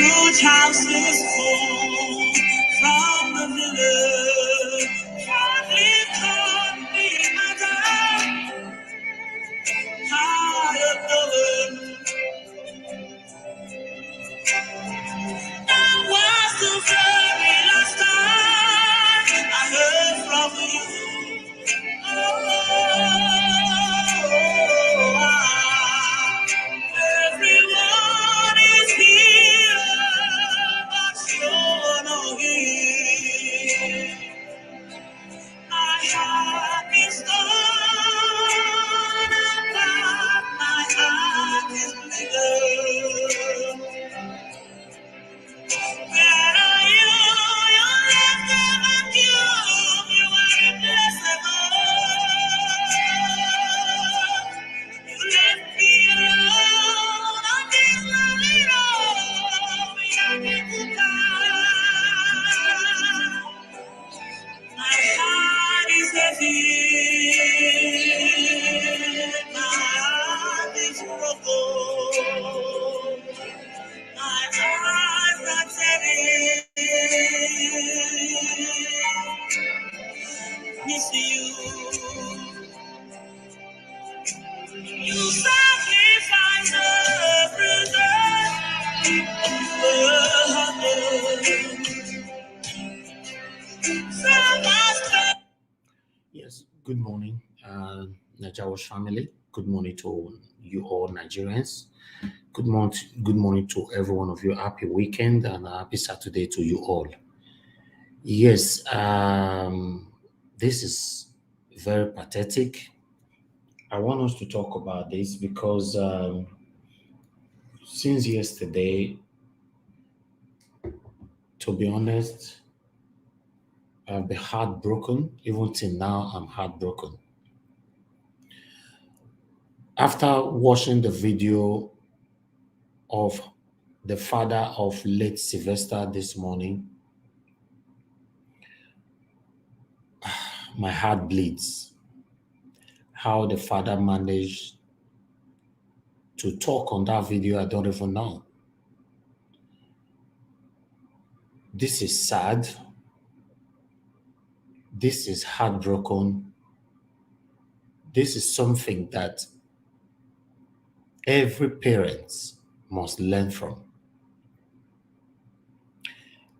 Huge houses fall from the village. Hardly caught me higher Dowen. That was the very last time I heard from you. Everyone is here, but you're not here. My heart is torn apart, my heart is bleeding. Where are you? You're left in vacuum, you are irreplaceable. You left me alone on this lonely road, beyond the goodbye. My heart is heavy, my heart is broken, my eyes are tearing. Miss you. You sacrifice everything for your husband. So much love. Yes, good morning, Najawash family. Good morning to you all Nigerians. Good morning to every one of you. Happy weekend and happy Saturday to you all. Yes, this is very pathetic. I want us to talk about this because since yesterday, to be honest, I've been heartbroken. Even till now, I'm heartbroken. After watching the video of the father of late Sylvester this morning, my heart bleeds. How the father managed to talk on that video, I don't even know. This is sad. This is heartbroken. This is something that every parent must learn from.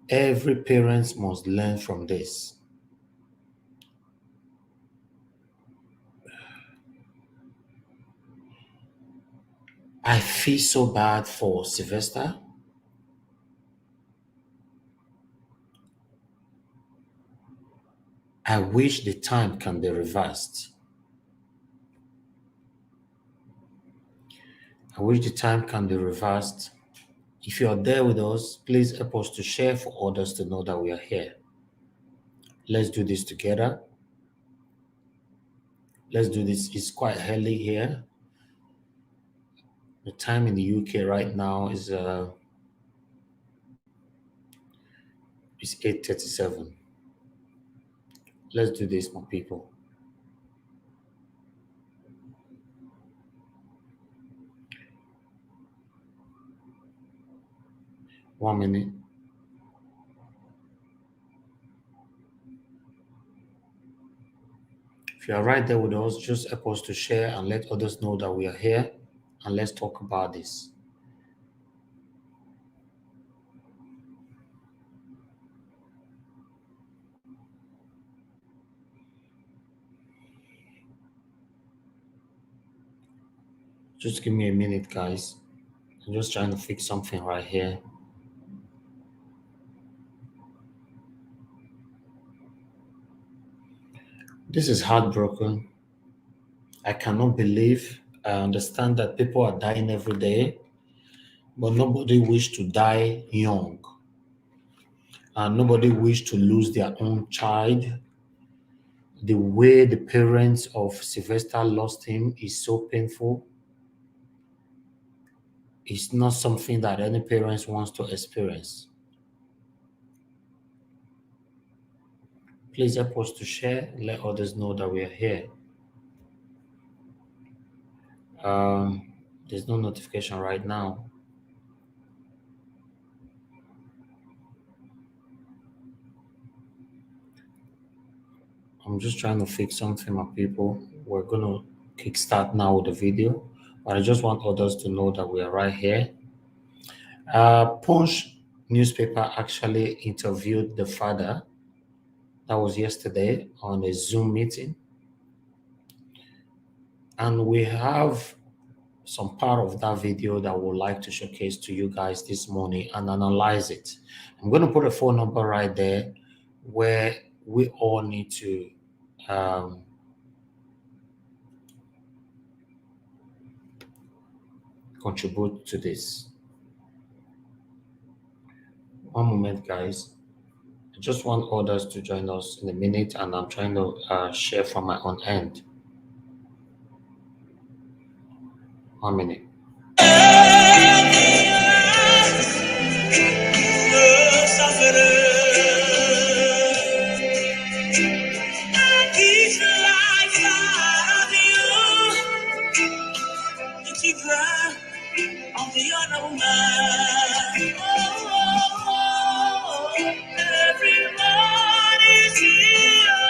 Every parent must learn from this. I feel so bad for Sylvester. I wish the time can be reversed. I wish the time can be reversed. If you are there with us, please help us to share for others to know that we are here. Let's do this together. Let's do this. It's quite early here. The time in the UK right now is 8:37. Let's do this, my people. One minute. If you are right there with us, just help us to share and let others know that we are here, and let's talk about this. Just give me a minute, guys. I'm just trying to fix something right here. This is heartbroken. I cannot believe. I understand that people are dying every day, but nobody wishes to die young. And nobody wishes to lose their own child. The way the parents of Sylvester lost him is so painful. It's not something that any parents wants to experience. Please help us to share, let others know that we are here. There's no notification right now. I'm just trying to fix something, my people. We're going to kickstart now with the video, but I just want others to know that we are right here. Punch newspaper actually interviewed the father. That was yesterday on a Zoom meeting. And we have some part of that video that we'd like to showcase to you guys this morning and analyze it. I'm going to put a phone number right there where we all need to contribute to this. One moment, guys. I just want others to join us in a minute, and I'm trying to share from my own end. 1 minute. On the other man. Oh, everybody's here,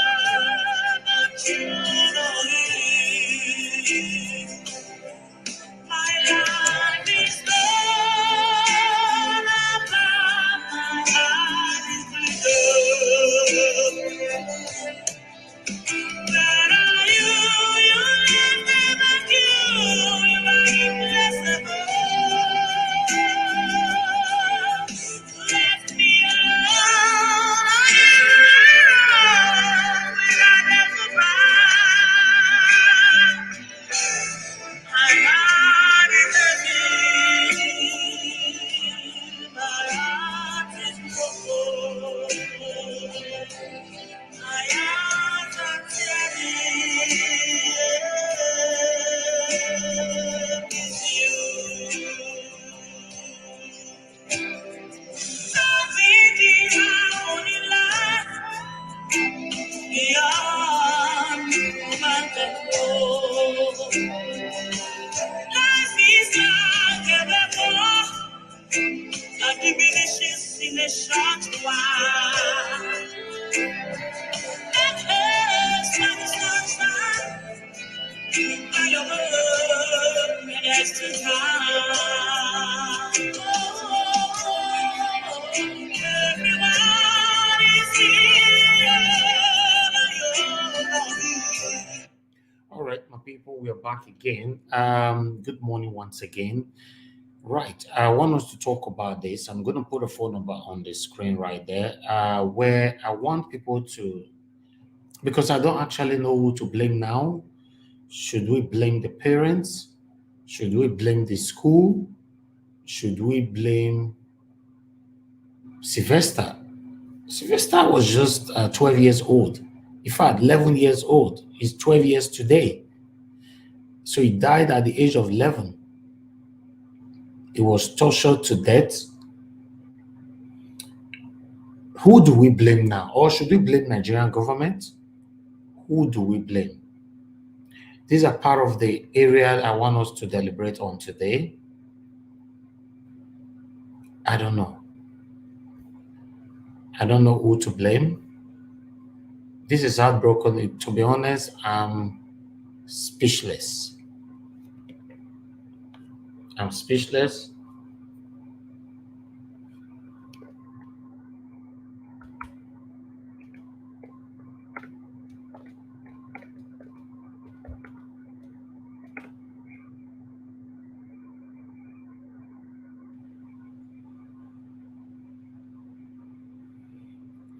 but you know it. My life is gone, my heart is bleeding. Where are you? You left me back you are impossible. Left me alone, without a goodbye. My heart is aching, my heart is broken. My heart is with you. Thinking how only life beyond human control. Life is like a vapor that diminishes in a short while. That hurts like the sunshine by your word next to time. Everyone is here. All right, my people, we are back again. Good morning once again. Right, I want us to talk about this. I'm going to put a phone number on the screen right there, where I want people to, because I don't actually know who to blame now. Should we blame the parents? Should we blame the school? Should we blame Sylvester? Sylvester was just 12 years old. In fact, 11 years old. He's 12 years today. So he died at the age of 11. He was tortured to death. Who do we blame now? Or should we blame Nigerian government? Who do we blame? These are part of the area I want us to deliberate on today. I don't know. I don't know who to blame. This is heartbroken. To be honest, I'm speechless. I'm speechless.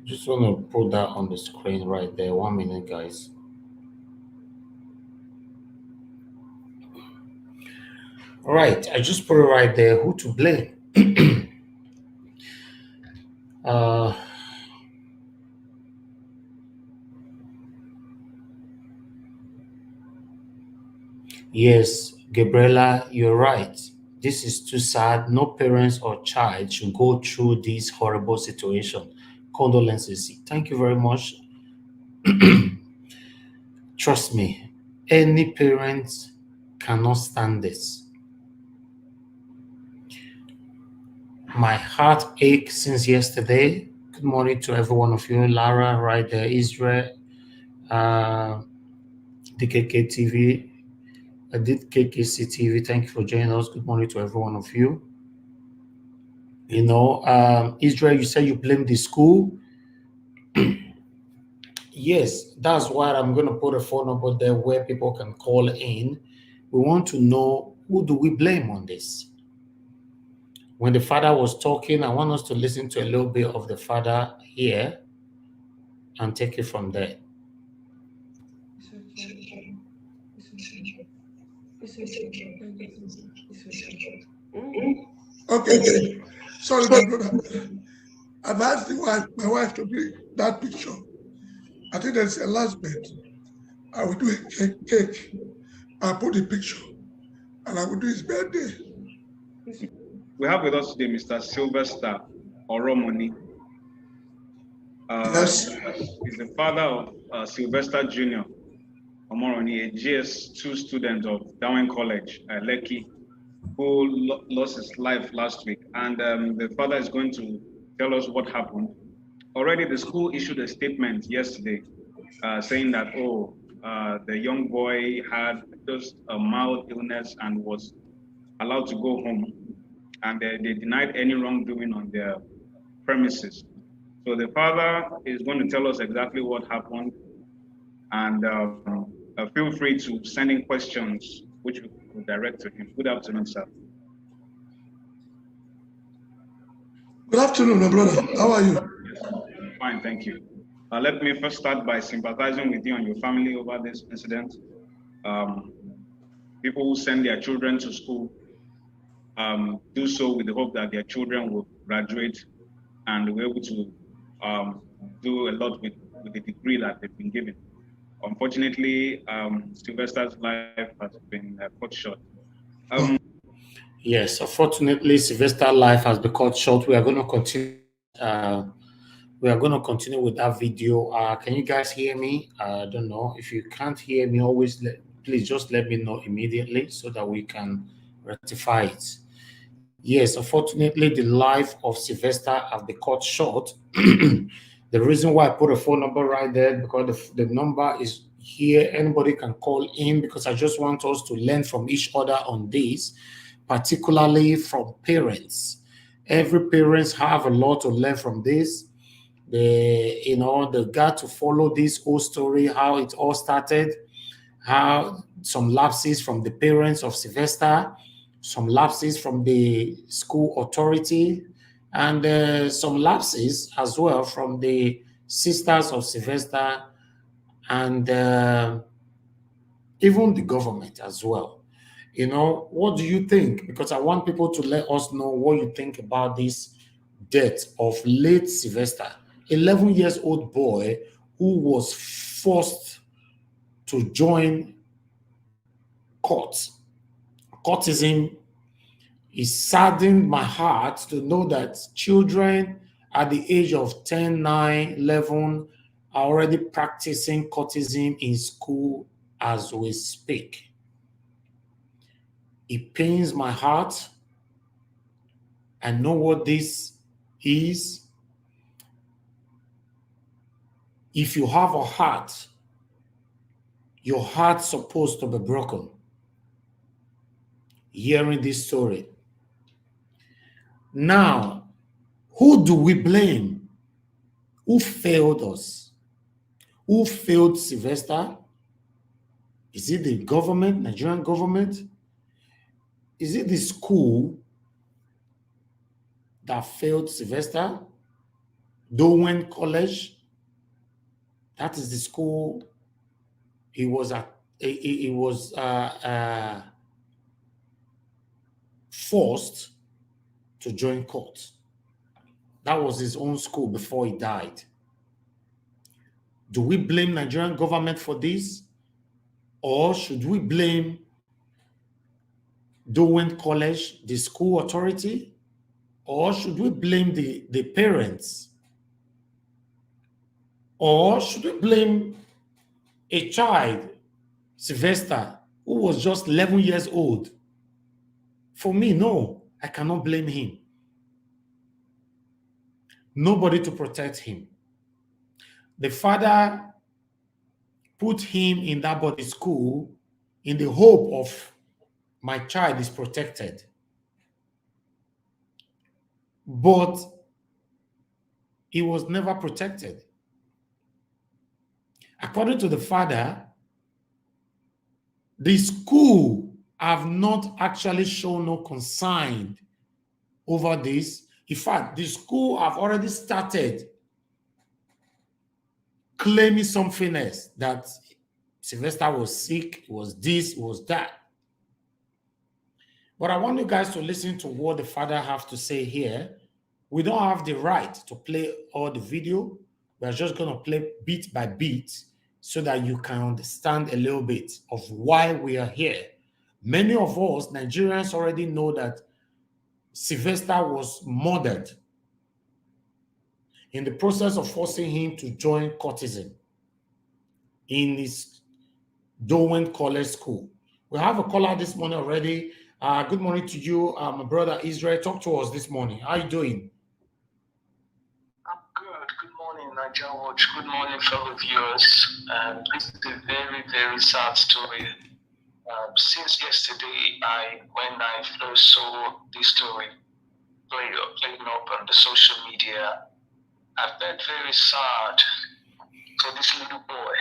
Just want to put that on the screen right there. 1 minute, guys. All right, I just put it right there. Who to blame? Yes, Gabriela, you're right. This is too sad. No parents or child should go through this horrible situation. Condolences. Thank you very much. Trust me, any parent cannot stand this. My heart aches since yesterday. Good morning to every one of you. Lara, right there, Israel, the KKTV, I did KKC TV. Thank you for joining us. Good morning to every one of you. You know, Israel, you said you blame the school. Yes, that's why I'm going to put a phone number there where people can call in. We want to know, who do we blame on this? When the father was talking, I want us to listen to a little bit of the father here and take it from there. Okay. Sorry, my brother. I've asked my wife to bring that picture. I think there's a last bit. I will do a cake. I'll put the picture. And I will do his birthday. We have with us today Mr. Sylvester Oromoni. Yes. He's the father of Sylvester Jr. Oromoni, a GS2 student of Dowen College, Lekki, who lost his life last week. And the father is going to tell us what happened. Already the school issued a statement yesterday saying that, the young boy had just a mild illness and was allowed to go home. And they denied any wrongdoing on their premises. So the father is going to tell us exactly what happened. And feel free to send in questions, which we will direct to him. Good afternoon, sir. Good afternoon, my brother. How are you? Yes. Fine, thank you. Let me first start by sympathizing with you and your family over this incident. People who send their children to school do so with the hope that their children will graduate and will be able to do a lot with the degree that they've been given. Unfortunately, Sylvester's life has been cut short. Yes, unfortunately, Sylvester's life has been cut short. We are going to continue. We are going to continue with that video. Can you guys hear me? I don't know. If you can't hear me, please just let me know immediately so that we can rectify it. Yes, unfortunately, the life of Sylvester has been cut short. The reason why I put a phone number right there, because the number is here. Anybody can call in, because I just want us to learn from each other on this, particularly from parents. Every parents have a lot to learn from this. They got to follow this whole story, how it all started, how some lapses from the parents of Sylvester, some lapses from the school authority, and some lapses as well from the sisters of Sylvester, and even the government as well. You know, what do you think? Because I want people to let us know what you think about this death of late Sylvester, 11 years old boy who was forced to join courtism. It saddened my heart to know that children at the age of 10, 9, 11 are already practicing courtism in school as we speak. It pains my heart. I know what this is. If you have a heart, your heart's supposed to be broken. Hearing this story. Now, who do we blame? Who failed us? Who failed Sylvester? Is it the government, Nigerian government? Is it the school that failed Sylvester? Dowen College? That is the school he was at. He was forced to join court. That was his own school before he died. Do we blame Nigerian government for this? Or should we blame Dowen College, the school authority? Or should we blame the parents? Or should we blame a child, Sylvester, who was just 11 years old? For me, no, I cannot blame him. Nobody to protect him. The father put him in that boarding school in the hope of my child is protected. But he was never protected. According to the father, the school have not actually shown no concern over this. In fact, the school have already started claiming something else, that Sylvester was sick, was this, was that. But I want you guys to listen to what the father has to say here. We don't have the right to play all the video. We're just going to play bit by bit so that you can understand a little bit of why we are here. Many of us, Nigerians, already know that Sylvester was murdered in the process of forcing him to join courtesan in his Dowen College School. We have a caller this morning already. Good morning to you, my brother Israel. Talk to us this morning. How are you doing? I'm good. Good morning, Niger Watch. Good morning, fellow viewers. This is a very, very sad story. Since yesterday, when I first saw this story playing up on the social media, I felt very sad for this little boy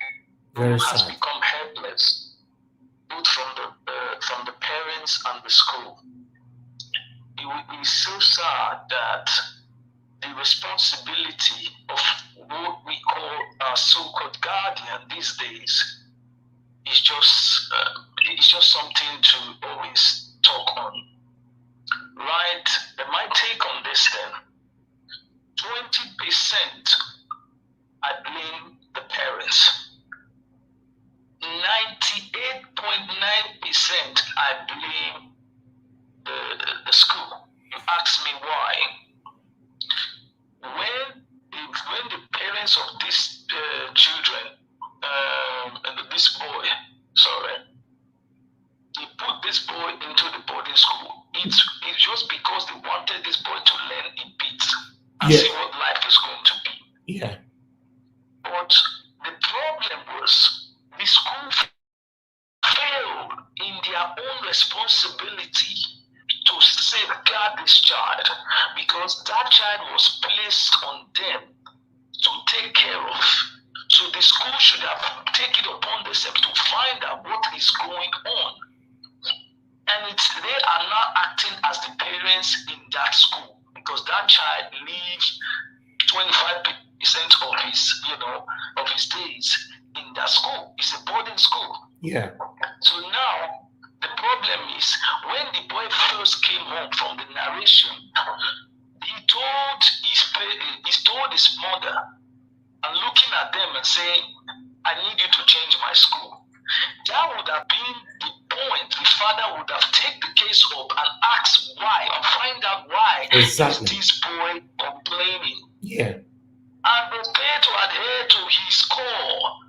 who has become helpless, both from the parents and the school. It would be so sad that the responsibility of what we call our so-called guardian these days is just something to always talk on. Right? My take on this then, 20% I blame the parents. 98.9% I blame the school. You ask me why. When the parents of these children, this boy, they put this boy into the boarding school, it's just because they wanted this boy to learn a bit and see what life is going to be. Yeah. But the problem was the school failed in their own responsibility to safeguard this child, because that child was placed on them to take care of. So the school should have taken it upon themselves to find out what is going on. And they are now acting as the parents in that school, because that child lives 25% of his days in that school. It's a boarding school. Yeah. So now the problem is, when the boy first came home from the narration, he told his mother, and looking at them and saying, I need you to change my school. That would have been the point the father would have taken the case up and asked why, and find out why is this boy complaining. Yeah. And they failed to adhere to his call.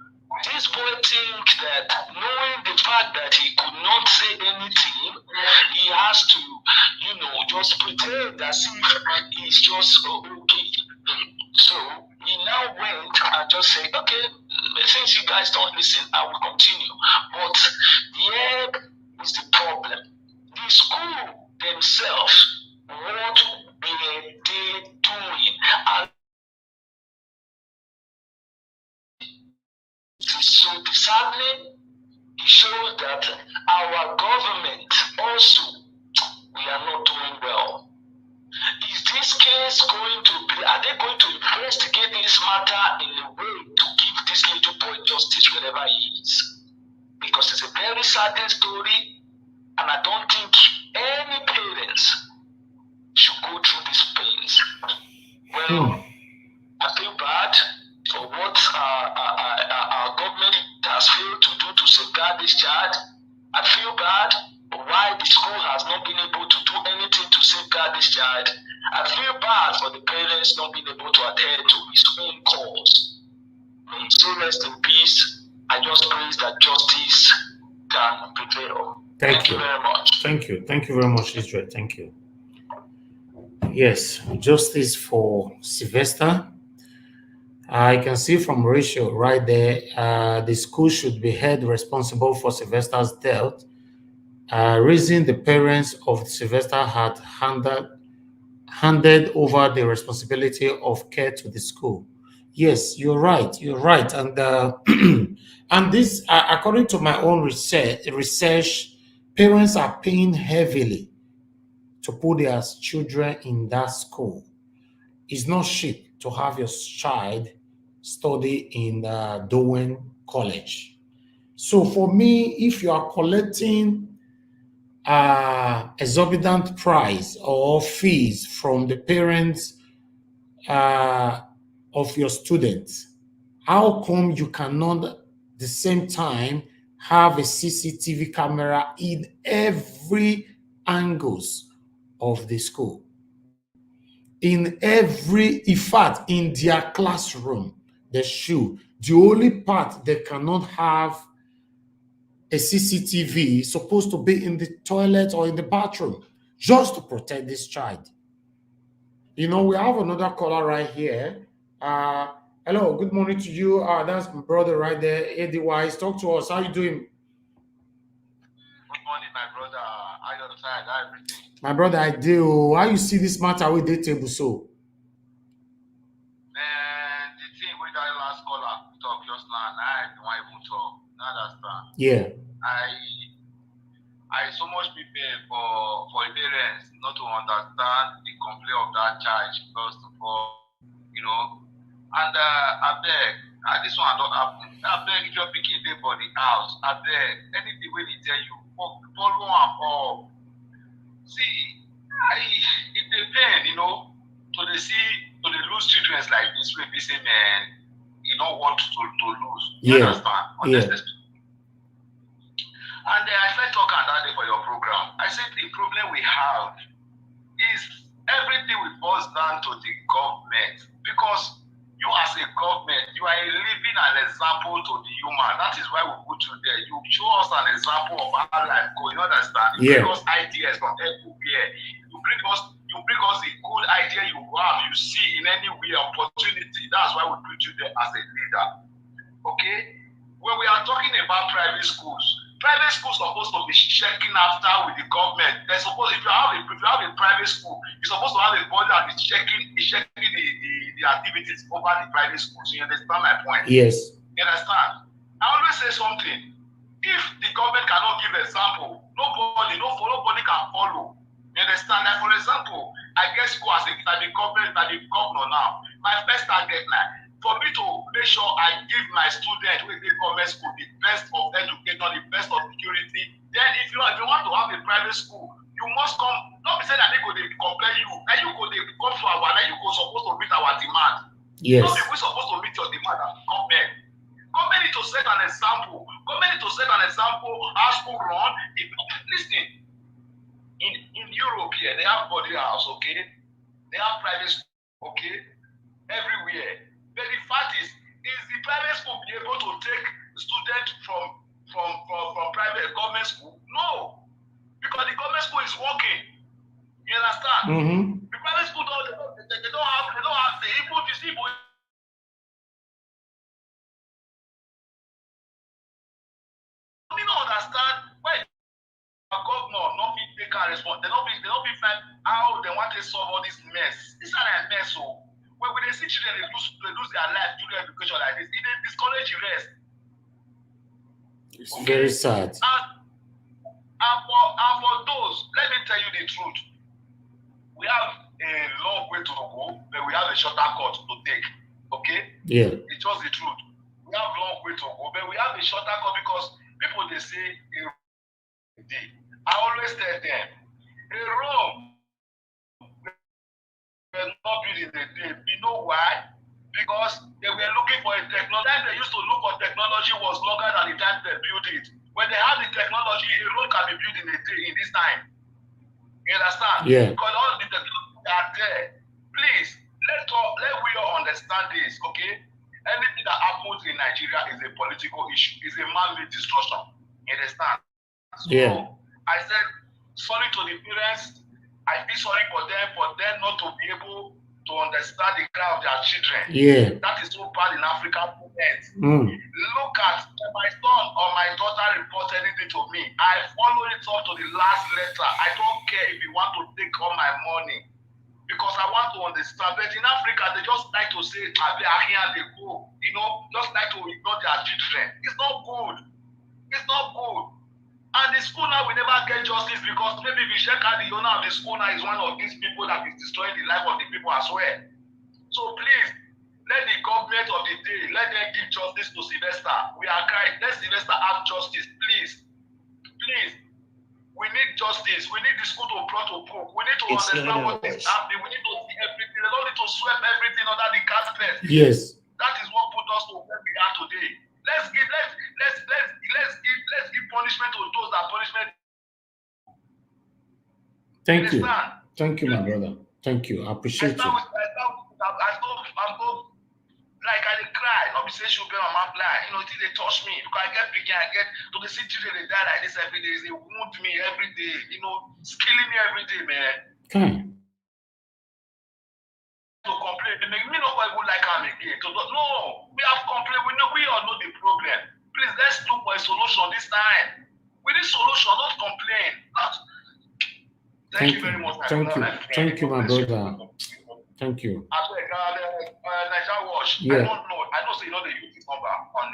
This boy thinks that, knowing the fact that he could not say anything, he has to, just pretend as if he's just okay. So he now went and just said, okay, since you guys don't listen, I will continue. But here is the problem. The school themselves, what were they doing? And it's so disheartening. It shows that our government also, we are not doing well. Is this case going to be, are they going to investigate this matter in a way to give this little boy justice wherever he is? Because it's a very sad story, and I don't think any parents should go through these pains. Well, I feel bad for what our government has failed to do to safeguard this child. I feel bad why the school has not been able to do anything to safeguard this child. I feel bad for the parents not being able to adhere to his own cause. May he rest in peace. I just pray that justice can prevail. Thank you very much. Thank you. Thank you very much, Israel. Thank you. Yes, justice for Sylvester. I can see from ratio right there, the school should be held responsible for Sylvester's death. Reason the parents of Sylvester had handed over the responsibility of care to the school. Yes, you're right. You're right, and and this, according to my own research, parents are paying heavily to put their children in that school. It's not cheap to have your child study in Dowen College. So for me, if you are collecting exorbitant price or fees from the parents uh, of your students, how come you cannot at the same time have a CCTV camera in every angles of the school? In every, in fact, in their classroom, the shoe, the only part they cannot have a CCTV is supposed to be in the toilet or in the bathroom, just to protect this child. You know, we have another caller right here. Hello, good morning to you. That's my brother right there, Eddie Wise. Talk to us. How you doing? Good morning, my brother. I understand everything. My brother, I do. How you see this matter with the table so? And the thing with that last caller talk just now, I don't even talk. Understand? Yeah. I so much prepare for parents not to understand the complaint of that child, first of all, you know. And I beg, this one don't happen. I beg, if you're picking day for the house, I beg, anything when they tell you, follow and all. See, it depends, you know, to the lose children like this way, we say, man, you don't want to lose. You understand? Yeah. And I started talking that day for your program. I said the problem we have is everything will boils down to the government. Because you as a government, you are living an example to the human. That is why we put you there. You show us an example of how life goes. You understand? You bring us ideas from everywhere. You bring us a good idea you have, you see in any way, opportunity. That's why we put you there as a leader. Okay? When we are talking about private schools supposed to be checking after with the government. They're supposed, if you have a private school, you're supposed to have a body that is checking the activities over the private schools. You understand my point? Yes. You understand? I always say something. If the government cannot give example, nobody can follow. You understand? Like for example, I get school as the governor now. My first target now, for me to make sure I give my students with the government school the best of education, the best of security. Then if you want to have a private school, you must come. Not be saying that they go to compare you. And you go to come to our, and you go supposed to meet our demand. Yes. Not we supposed to meet your demand as government. Government need to set an example. Government need to set an example how school run. Listen, in Europe here, they have body house, okay? They have private school, okay? Everywhere. But the fact is the private school be able to take students from private government school? No, because the government school is working. You understand? Mm-hmm. The private school don't have the even if you see. I don't understand why the governor not be take and respond. They don't be find how they want to solve all this mess. It's not a mess, so. When they see children, they lose their life during education like this, it discourage the rest. It's very sad. And for those, let me tell you the truth. We have a long way to go, but we have a shorter cut to take. Okay? Yeah. It's just the truth. We have a long way to go, but we have a shorter cut because people they say I always tell them, a Rome were not built in a day. You know why? Because they were looking for a technology. The time they used to look for technology was longer than the time they built it. When they have the technology, a road can be built in a day in this time. You understand? Yeah. Because all the technology are there. Please, let we all understand this, okay? Anything that happens in Nigeria is a political issue. It's a man-made destruction. You understand? So Yeah. I said, sorry to the parents. I feel sorry for them not to be able to understand the cry of their children. Yeah. That is so bad in African parents. Mm. Look at when my son or my daughter reports anything to me, I follow it up to the last letter. I don't care if you want to take all my money, because I want to understand. But in Africa, they just like to say, here they go, just like to ignore their children. It's not good. It's not good. And the school now will never get justice, because maybe if you check out the owner of the school now is one of these people that is destroying the life of the people as well. So please, let the government of the day, let them give justice to Sylvester. We are crying. Let Sylvester have justice, please. Please. We need justice. We need the school to brought to book. We need to understand what is happening. We need to see everything. They don't need to sweep everything under the carpet. Yes. That is what put us to where we are today. Let's give punishment to those that punishment. Thank you. Thank you, my brother. Thank you. I appreciate you. Like I cry, not be say sugar on my blind. They touch me because I get picking, I get to the city, they die like this every day. They wound me every day, it's killing me every day, man. Okay. To complain, they make me know why we like them again. No, we have complained. We all know the problem. Please, let's look for a solution this time. We need solution, not complain. Thank you very much. Thank you, my brother. Thank you. Niger Watch. Yeah. I know so you know the use number on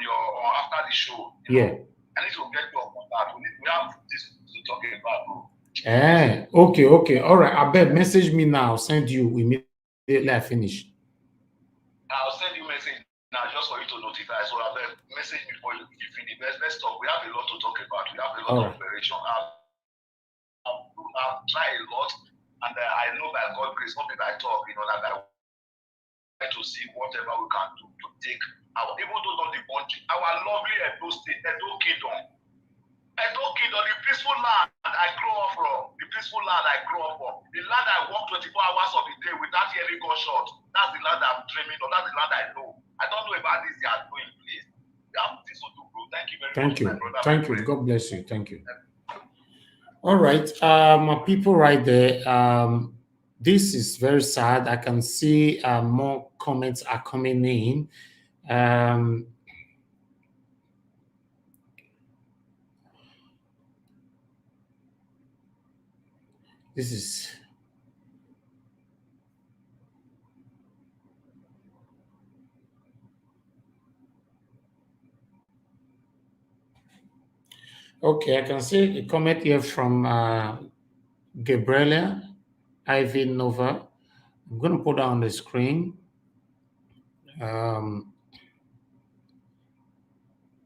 after the show. Yeah. I need to get your contact. We have this to talk about, bro. Okay. All right. I bet message me now. I'll send you immediately I finish. I'll send you message now just for you to notify. So I bet message me before you finish. Let's talk. We have a lot to talk about. We have a lot of operation. I've tried a lot, and I know by God's grace, not that I talk, like I try to see whatever we can do to take our, even though not the country, our lovely Edo State, Edo Kingdom, the peaceful land I grew up from, the land I walk 24 hours of the day without hearing gunshot. That's the land I'm dreaming of. That's the land I know. I don't know about this you are doing, please. You have this to do, bro. Thank you very much, my brother. Thank you. God bless you. Thank you. All right, my people right there. This is very sad. I can see more comments are coming in. This is okay. I can see a comment here from Gabriela Ivy Nova. I'm going to put that on the screen.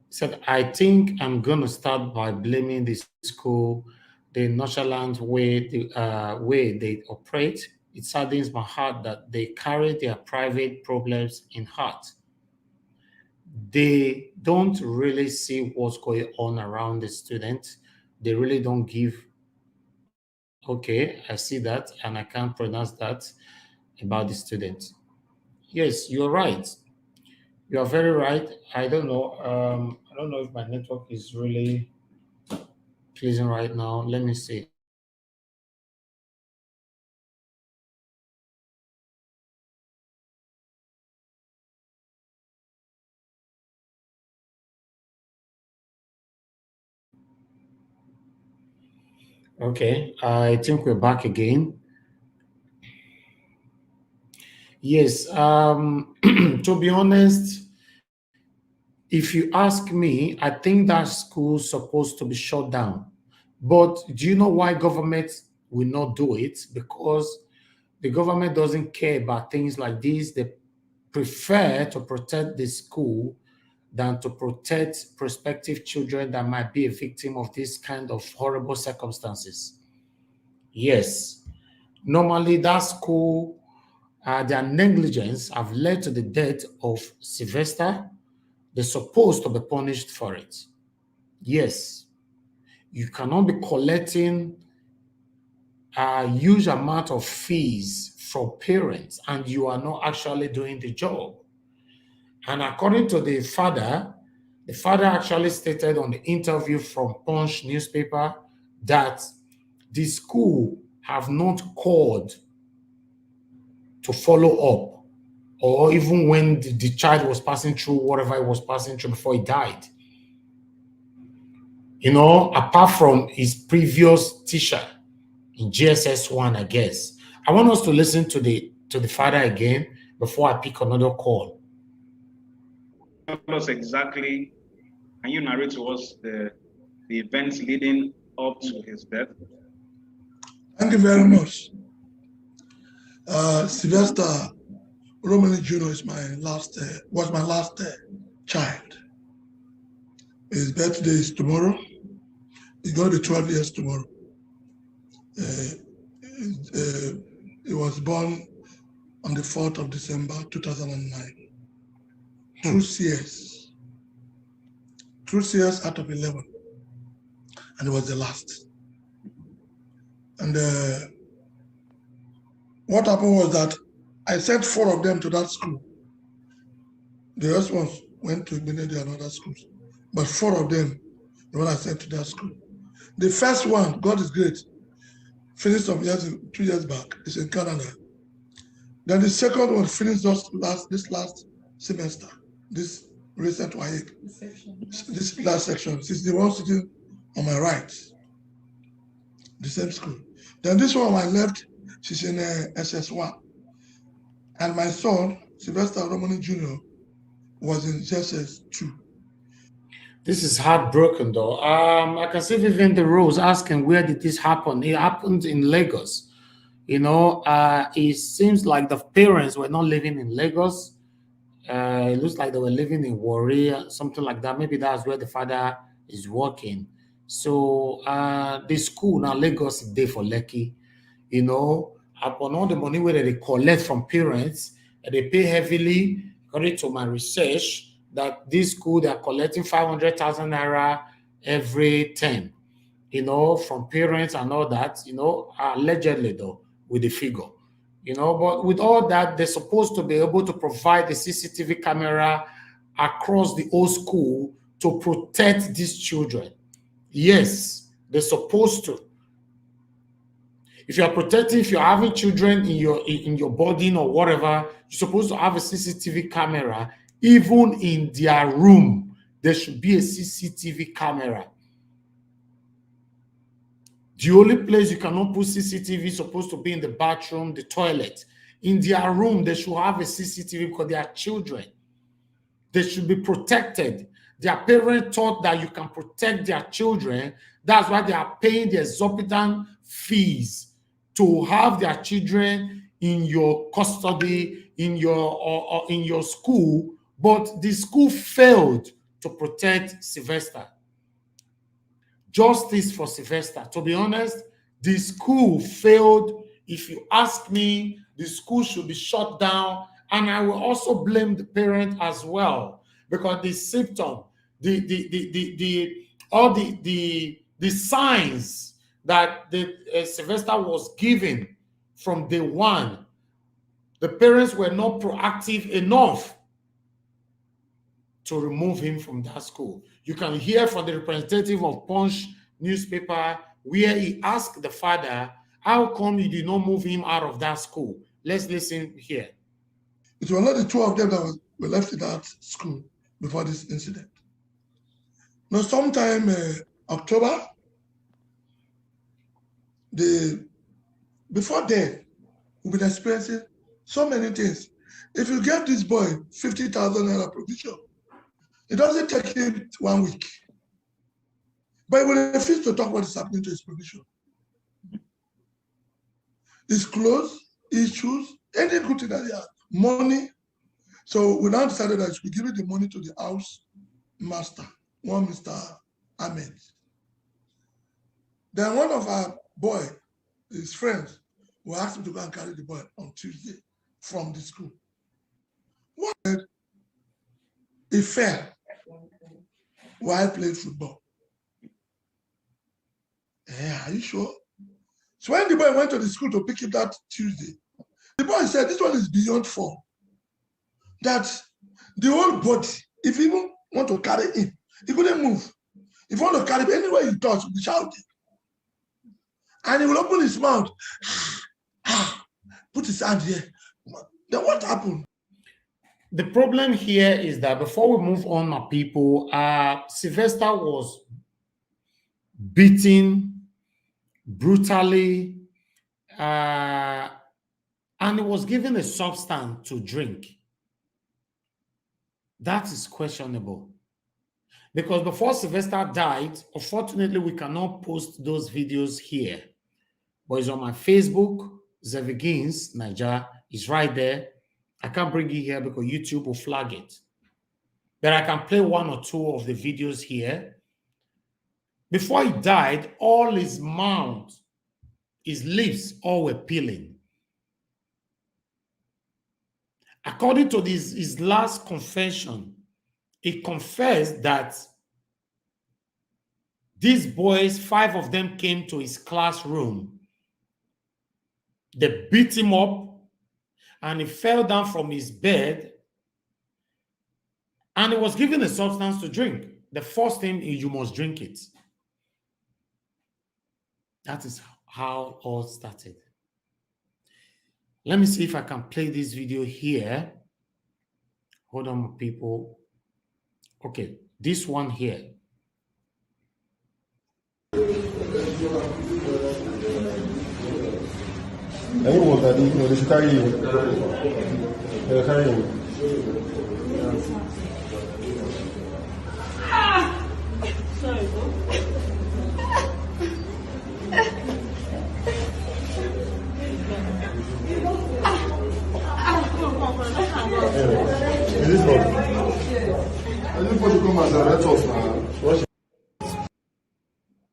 Said, I think I'm going to start by blaming the school, the nonchalant way they operate. It saddens my heart that they carry their private problems in heart. They don't really see what's going on around the student. They really don't give. Okay, I see that, and I can't pronounce that about the student. Yes, you're right. You are very right. I don't know. I don't know if my network is really pleasing right now. Let me see. Okay, I think we're back again. Yes, to be honest, if you ask me, I think that school's supposed to be shut down. But do you know why government will not do it? Because the government doesn't care about things like this. They prefer to protect the school than to protect prospective children that might be a victim of this kind of horrible circumstances. Yes, normally that school, their negligence have led to the death of Sylvester. They're supposed to be punished for it. Yes, you cannot be collecting a huge amount of fees from parents and you are not actually doing the job. And according to the father actually stated on the interview from Punch newspaper that the school have not called to follow up, or even when the child was passing through whatever he was passing through before he died. You know, apart from his previous teacher in GSS 1, I guess. I want us to listen to the father again before I pick another call. Tell us exactly, can you narrate to us the events leading up to his death? Thank you very much. Sylvester Oromoni Jr. was my last child. His birthday is tomorrow. He's going to be 12 years tomorrow. He was born on the 4th of December 2009. 2 CS. 2 CS out of 11. And it was the last. And what happened was that I sent 4 of them to that school. The rest ones went to Benedict and other schools. But 4 of them, the one I sent to that school. The first one, God is great, finished some years, 2 years back. It's in Canada. Then the second one finished this last semester, this recent WAEC, this last section. She's the one sitting on my right, the same school. Then this one on my left, she's in SS1. And my son, Sylvester Oromoni Jr., was in SS2. This is heartbroken, though. I can see Vivian De Rose asking, where did this happen? It happened in Lagos. You know, it seems like the parents were not living in Lagos. It looks like they were living in Warri, something like that. Maybe that's where the father is working. So the school now, Lagos is there for Lekki. You know, upon all the money where they collect from parents, they pay heavily, according to my research, that this school, they're collecting 500,000 naira every term, you know, from parents and all that, you know, allegedly though, with the figure, you know, but with all that, they're supposed to be able to provide the CCTV camera across the whole school to protect these children. Yes, they're supposed to. If you're protecting, if you're having children in your boarding or whatever, you're supposed to have a CCTV camera. Even in their room, there should be a CCTV camera. The only place you cannot put CCTV is supposed to be in the bathroom, the toilet. In their room, they should have a CCTV because they are children. They should be protected. Their parents thought that you can protect their children. That's why they are paying the exorbitant fees to have their children in your custody, in your school. But the school failed to protect Sylvester. Justice for Sylvester. To be honest, the school failed. If you ask me, the school should be shut down. And I will also blame the parent as well, because the symptom, all the signs that Sylvester was given from day one, the parents were not proactive enough to remove him from that school. You can hear from the representative of Punch newspaper where he asked the father, how come you did not move him out of that school? Let's listen here. It was not the 2 of them that were left in that school before this incident. Now, sometime October, before then, we've been experiencing so many things. If you give this boy 50,000 naira provision, it doesn't take him 1 week. But he will refuse to talk what is happening to his provision. His clothes, his shoes, any good thing that he has, money. So we now decided that we give the money to the house master, one Mr. Ahmed. Then one of our boy, his friends, will ask him to go and carry the boy on Tuesday from the school. One, he fell while playing football. Yeah, are you sure? So when the boy went to the school to pick him that Tuesday, the boy said, this one is beyond form. That the whole body, if you even want to carry him, he couldn't move. If you want to carry him, anywhere you touch, he'll be shouting. And he will open his mouth, put his hand here, Then what happened? The problem here is that before we move on, my people, Sylvester was beaten brutally, and he was given a substance to drink. That is questionable. Because before Sylvester died, unfortunately, we cannot post those videos here. But it's on my Facebook, Zevigins, Niger. It's right there. I can't bring it here because YouTube will flag it. But I can play one or two of the videos here. Before he died, all his mouth, his lips, all were peeling. According to his last confession, he confessed that these boys, 5 of them came to his classroom. They beat him up and he fell down from his bed and he was given a substance to drink. The first thing is you must drink it. That is how all started. Let me see if I can play this video here. Hold on, people. Okay, this one here. Anyone that they should carry you. They'll carry you. Sorry, Is this one? I just want to come as a red sauce now.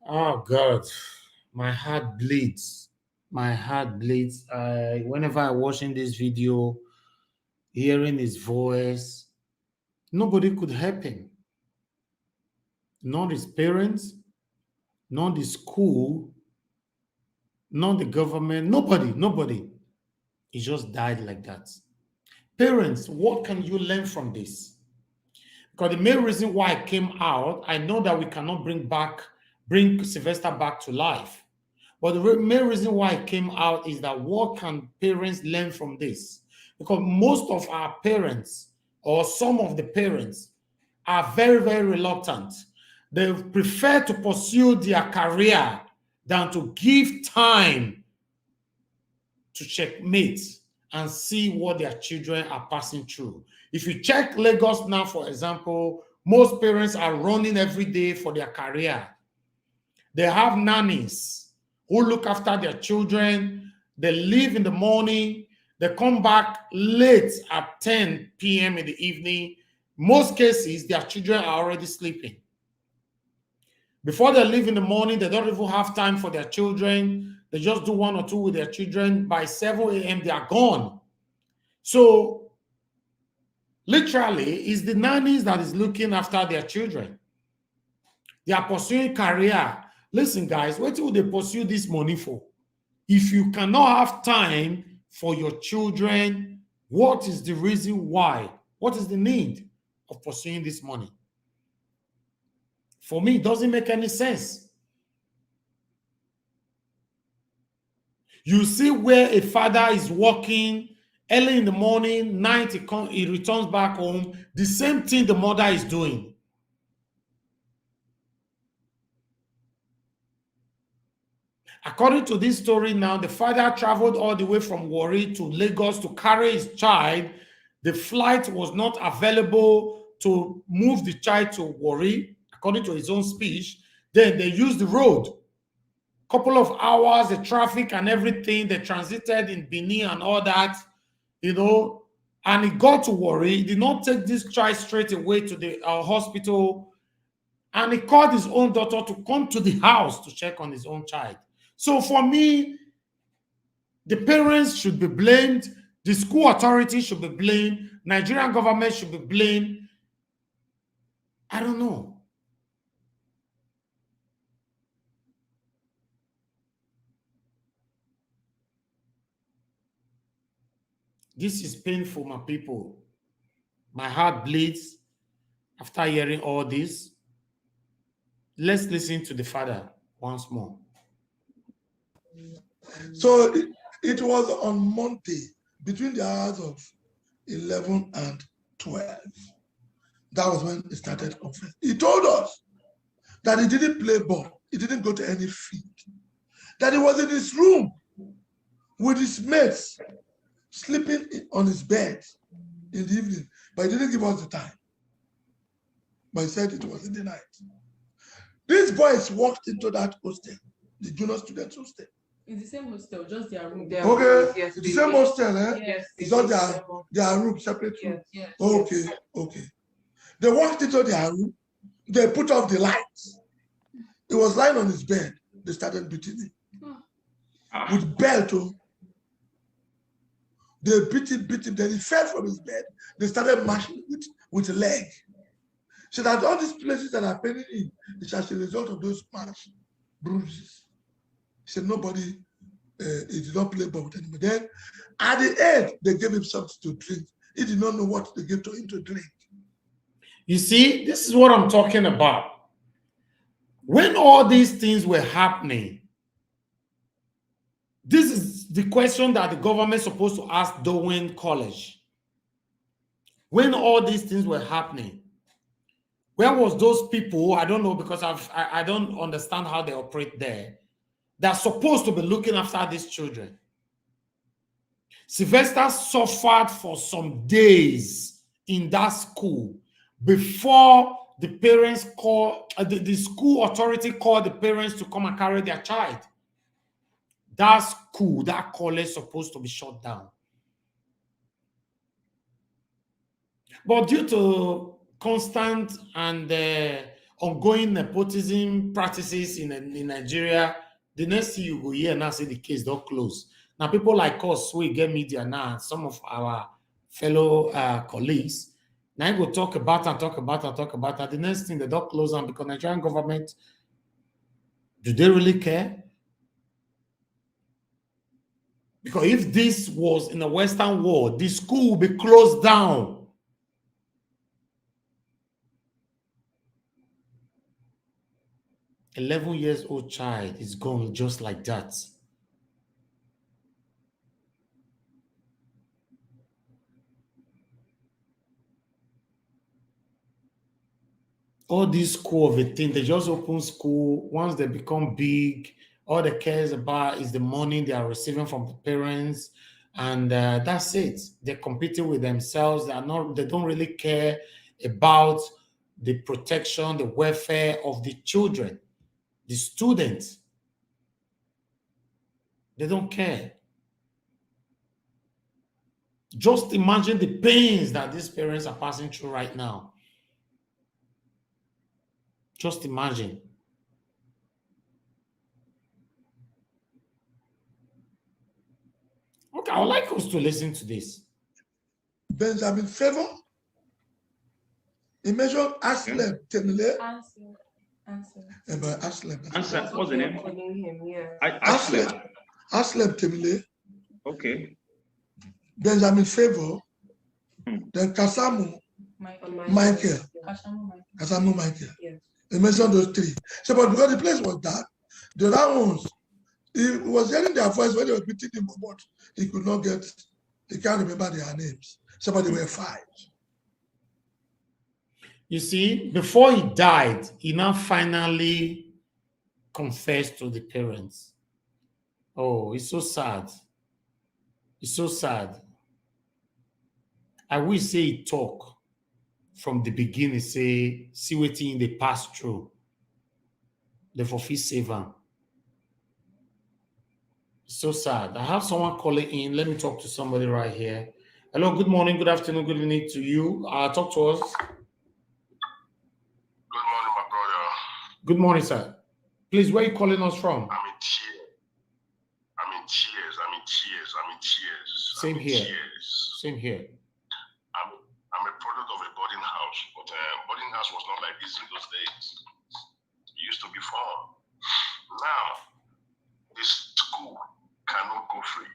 Oh God, my heart bleeds. My heart bleeds. Whenever I'm watching this video, hearing his voice, nobody could help him. Not his parents, not the school, not the government, nobody. He just died like that. Parents, what can you learn from this? Because the main reason why I came out, I know that we cannot bring Sylvester back to life. But the main reason why I came out is that what can parents learn from this? Because most of our parents, or some of the parents, are very, very reluctant. They prefer to pursue their career than to give time to checkmate and see what their children are passing through. If you check Lagos now, for example, most parents are running every day for their career. They have nannies who look after their children. They leave in the morning. They come back late at 10 p.m. in the evening. Most cases, their children are already sleeping. Before they leave in the morning, they don't even have time for their children. They just do 1 or 2 with their children. By 7 a.m., they are gone. So, literally, it's the nannies that is looking after their children. They are pursuing career. Listen, guys, what will they pursue this money for? If you cannot have time for your children, what is the reason why? What is the need of pursuing this money? For me, it doesn't make any sense. You see where a father is working early in the morning, night he returns back home. The same thing the mother is doing. According to this story now, the father traveled all the way from Warri to Lagos to carry his child. The flight was not available to move the child to Warri, according to his own speech. Then they used the road. Couple of hours, the traffic and everything, they transited in Benin and all that, and he got to Warri. He did not take this child straight away to the hospital, and he called his own daughter to come to the house to check on his own child. So for me, the parents should be blamed, the school authorities should be blamed, Nigerian government should be blamed. I don't know. This is painful, my people. My heart bleeds after hearing all this. Let's listen to the father once more. So it was on Monday between the hours of 11 and 12. That was when he started confessing. He told us that he didn't play ball. He didn't go to any field. That he was in his room with his mates, sleeping on his bed in the evening. But he didn't give us the time. But he said it was in the night. These boys walked into that hostel, the junior students hostel. In the same hostel, just their room. Okay, yes, the same hostel, eh? Yes, it's not their room, separate room. Yes, okay, okay. They walked into their room, they put off the lights. He was lying on his bed. They started beating him with belt. They beat him. Then he fell from his bed. They started mashing with a leg. So that all these places that are paining him is as a result of those smash bruises. He said nobody, he did not play ball with anybody. Then at the end, they gave him something to drink. He did not know what they gave to him to drink. You see, this is what I'm talking about. When all these things were happening, this is the question that the government is supposed to ask Dowen College. When all these things were happening, where was those people? I don't know, because I don't understand how they operate there. They're supposed to be looking after these children. Sylvester suffered for some days in that school before the parents called, the school authority called the parents to come and carry their child. That school, that college is supposed to be shut down. But due to constant and ongoing nepotism practices in Nigeria, the next thing you go hear now say the case don't close. Now people like us, we get media now, some of our fellow colleagues, now you go talk about and talk about and talk about, and the next thing they don't close on, because Nigerian government, do they really care? Because if this was in the Western world, the school will be closed down. An 11-year-old child is gone just like that. All this school of a thing, they just open school. Once they become big, all they cares about is the money they are receiving from the parents, and that's it. They're competing with themselves. They don't really care about the protection, the welfare of the children, the students. They don't care. Just imagine the pains that these parents are passing through right now. Just imagine. Okay, I would like us to listen to this. Benjamin Favor, he mentioned Aslem Temile. Answer. What's the name? Aslem Temile. Okay. Benjamin Favor. Then Kasamu Michael. Kasamu Michael. Yes. He mentioned those three. So, but because the place was dark, the other ones, he was hearing their voice when they were beating him, but he could not get, he can't remember their names. So, but they were 5. You see, before he died, he now finally confessed to the parents. Oh, it's so sad. It's so sad. I wish say he talk from the beginning, say, see what thing they pass through. The forfeit save him. So sad. I have someone calling in. Let me talk to somebody right here. Hello, good morning, good afternoon, good evening to you. Talk to us. Good morning, my brother. Good morning, sir. Please, where are you calling us from? I'm in tears. Same here. Same here. I'm a product of a boarding house, but boarding house was not like this in those days. It used to be fun. Now, this school cannot go free.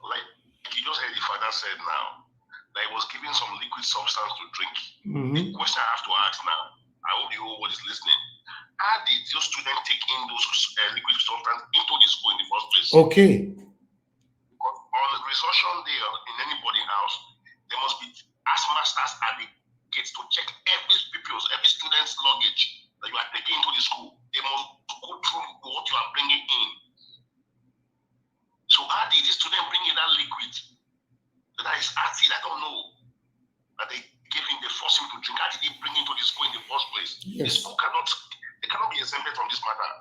Like you just heard the father said now, that he was given some liquid substance to drink. The question I have to ask now, I hope the whole world is listening. How did your student take in those liquid substance into the school in the first place? Okay. Because resolution there in anybody's house, there must be as masters at the gates to check every student's luggage that you are taking into the school. They must go through what you are bringing in. So how did this student bring in that liquid? That is acid, I don't know. That they gave him, they forced him to drink. How did he bring into the school in the first place? Yes. The school cannot be exempted from this matter.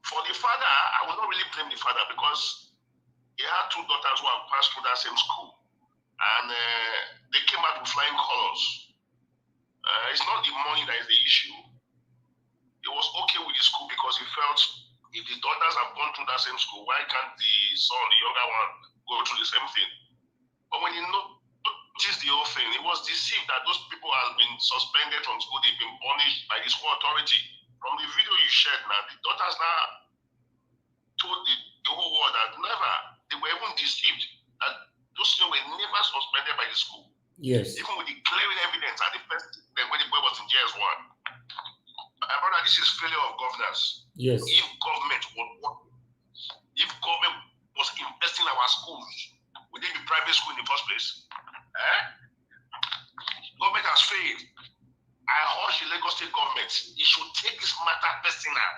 For the father, I will not really blame the father because he had two daughters who have passed through that same school. And they came out with flying colors. It's not the money that is the issue. He was okay with the school because he felt if the daughters have gone through that same school, why can't the son, the younger one, go through the same thing? But when he noticed the whole thing, he was deceived that those people have been suspended from school, they've been punished by the school authority. From the video you shared now, the daughters now told the whole world that never, they were even deceived that those children were never suspended by the school. Yes. Even with the glaring evidence at the first when the boy was in JS1. My brother, this is failure of governance. Yes. If government was investing in our schools, would they be private school in the first place? Government has failed. I urge the Lagos State government, it should take this matter personal.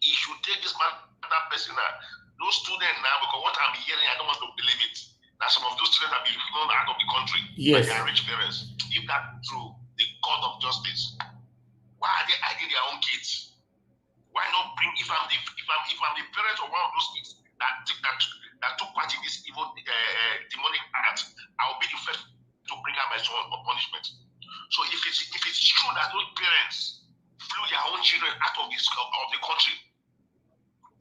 It should take this matter personal. Those students now, because what I'm hearing, I don't want to believe it. That some of those students have been thrown out of the country by Yes. their rich parents. If that's true, the court of justice, why are they hiding their own kids? Why not bring, if I'm the parent of one of those kids that took part in this evil demonic act, I'll be the first to bring out my son for punishment. So if it's true that those parents flew their own children out of the country,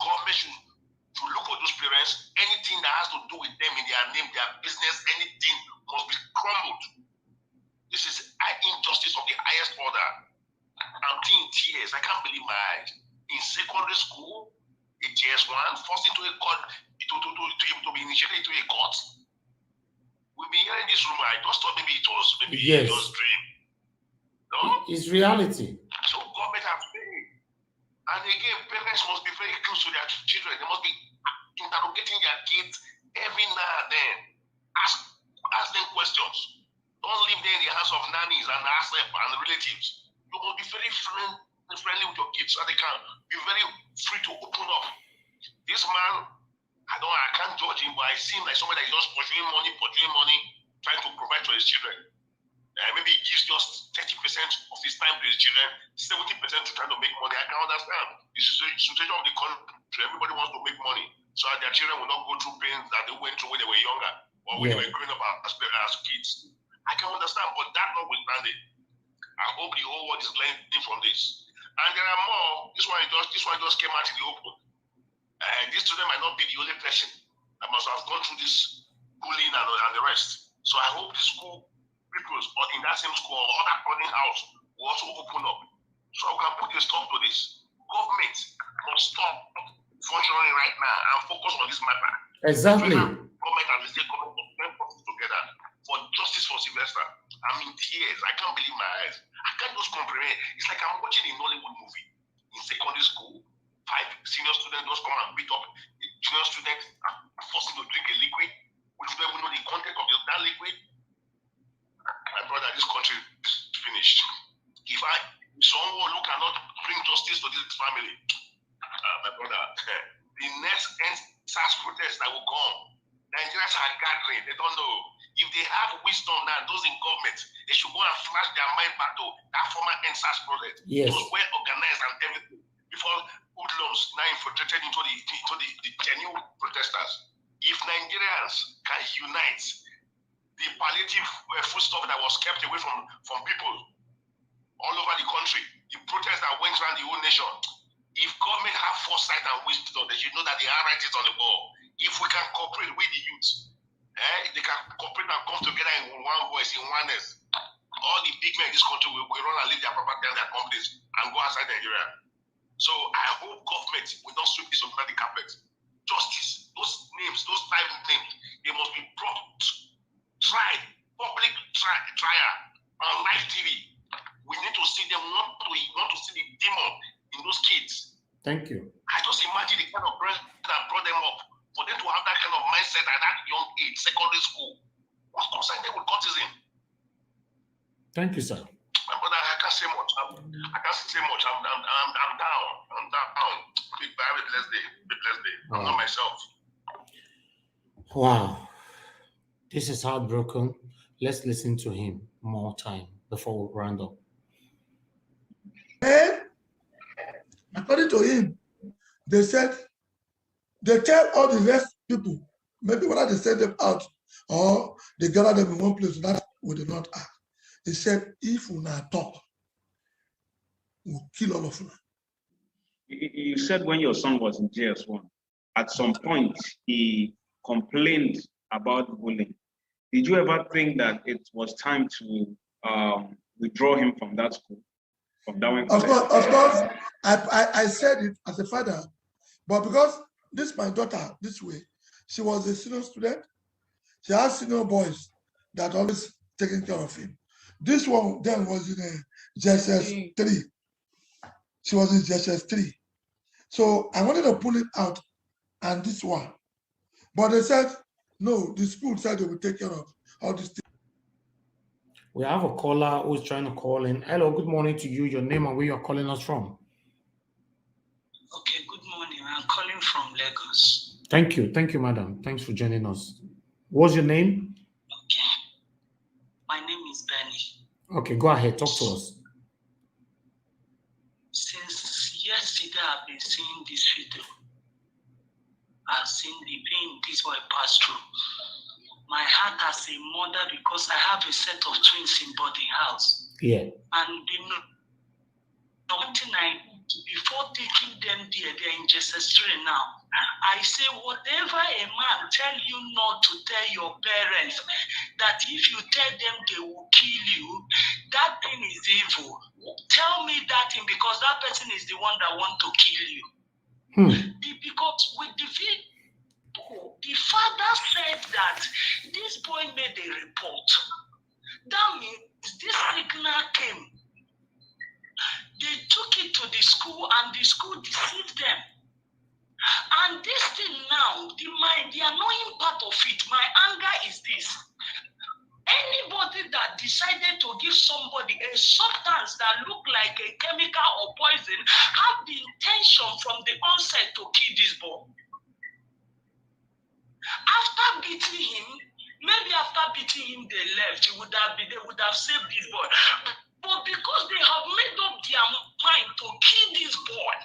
government should look for those parents. Anything that has to do with them in their name, their business, anything must be crumbled. This is injustice of the highest order. I'm seeing tears. I can't believe my eyes. In secondary school, a JS1 forced into a court to be initiated into a court. We've been hearing this rumor. I just thought maybe it was Yes. it was dream. No? It's reality. So government has failed. And again, parents must be very close to their children. They must be interrogating their kids every now and then. Ask them questions. Don't leave them in the hands of nannies and ASEP and relatives. You must be very friendly with your kids so they can be very free to open up. This man, I can't judge him, but I seem like somebody that is just pursuing money, trying to provide for his children. Maybe he gives just 30% of his time to his children, 70% to try to make money. I can understand. This is the situation of the country. Everybody wants to make money so that their children will not go through pains that they went through when they were younger or when they were growing up as kids. I can understand, but that notwithstanding, I hope the whole world is learning from this. And there are more. This one just came out in the open. This student might not be the only person that must have gone through this bullying and the rest. So I hope the school people in that same school or other boarding house will also open up. So I can put a stop to this. Government must stop functioning right now and focus on this matter. Exactly. Government and the state government must work together for justice for Sylvester. I'm in tears. I can't believe my eyes. I can't just comprehend. It's like I'm watching a Nollywood movie in secondary school. 5 senior students just come and beat up a junior student and force him to drink a liquid, which we don't even know the content of that liquid. My brother, this country is finished. If someone who cannot bring justice to this family, my brother, the next SARS protest that will come, Nigerians are gathering. They don't know. If they have wisdom now, those in government, they should go and flash their mind back to that former SARS protest. Yes. It was well organized and everything before hoodlums now infiltrated into the genuine protesters. If Nigerians can unite, the palliative foodstuff that was kept away from people all over the country, the protests that went around the whole nation, if government have foresight and wisdom, they should know that they are right on the ball. If we can cooperate with the youth, if they can cooperate and come together in one voice, in oneness, all the big men in this country will run and leave their property and their companies and go outside Nigeria. So I hope government will not sweep this under the carpet. Justice, those names, those 5 names, they must be brought, tried, public trial on live TV. We need to see them, want to see the demon in those kids. Thank you. I just imagine the kind of parents that brought them up, for them to have that kind of mindset at that young age, secondary school. What concern them with cultism? Thank you, sir. My brother, I can't say much. I can't say much. I'm down. I'm down. Have a blessed day. Be blessed day. I'm not myself. Wow. This is heartbroken. Let's listen to him more time before we round up. And according to him, they said they tell all the rest people, maybe whether they send them out or they gather them in one place, that we do not act. He said, if we not talk, we'll kill all of them. You said when your son was in JS1, at some point he complained about bullying. Did you ever think that it was time to withdraw him from that school, from Dowen College? Of course, I said it as a father, but because this my daughter, this way, she was a senior student, she has senior boys that always taking care of him. This one then was in a JSS 3. She was in JSS 3. So I wanted to pull it out and this one. But they said, no, the school said they will take care of all these things. We have a caller who's trying to call in. Hello, good morning to you. Your name and where you're calling us from. Okay, good morning. I'm calling from Lagos. Thank you. Thank you, madam. Thanks for joining us. What's your name? Okay. My name is Benny. Okay, go ahead. Talk to us. Since yesterday, I've been seeing this video. I've seen the pain this boy passed through. My heart as a mother, because I have a set of twins in boarding house. Yeah. And you know, one thing before taking them there, they're in JSS3 now. I say, whatever a man tell you not to tell your parents, that if you tell them they will kill you, that thing is evil. Tell me that thing, because that person is the one that want to kill you. Because with the video, the father said that this boy made a report. That means this signal came. They took it to the school and the school deceived them. And this thing now, the annoying part of it, my anger is this. Anybody that decided to give somebody a substance that look like a chemical or poison have the intention from the onset to kill this boy. After beating him, maybe after beating him they left, they would have saved this boy. But because they have made up their mind to kill this boy,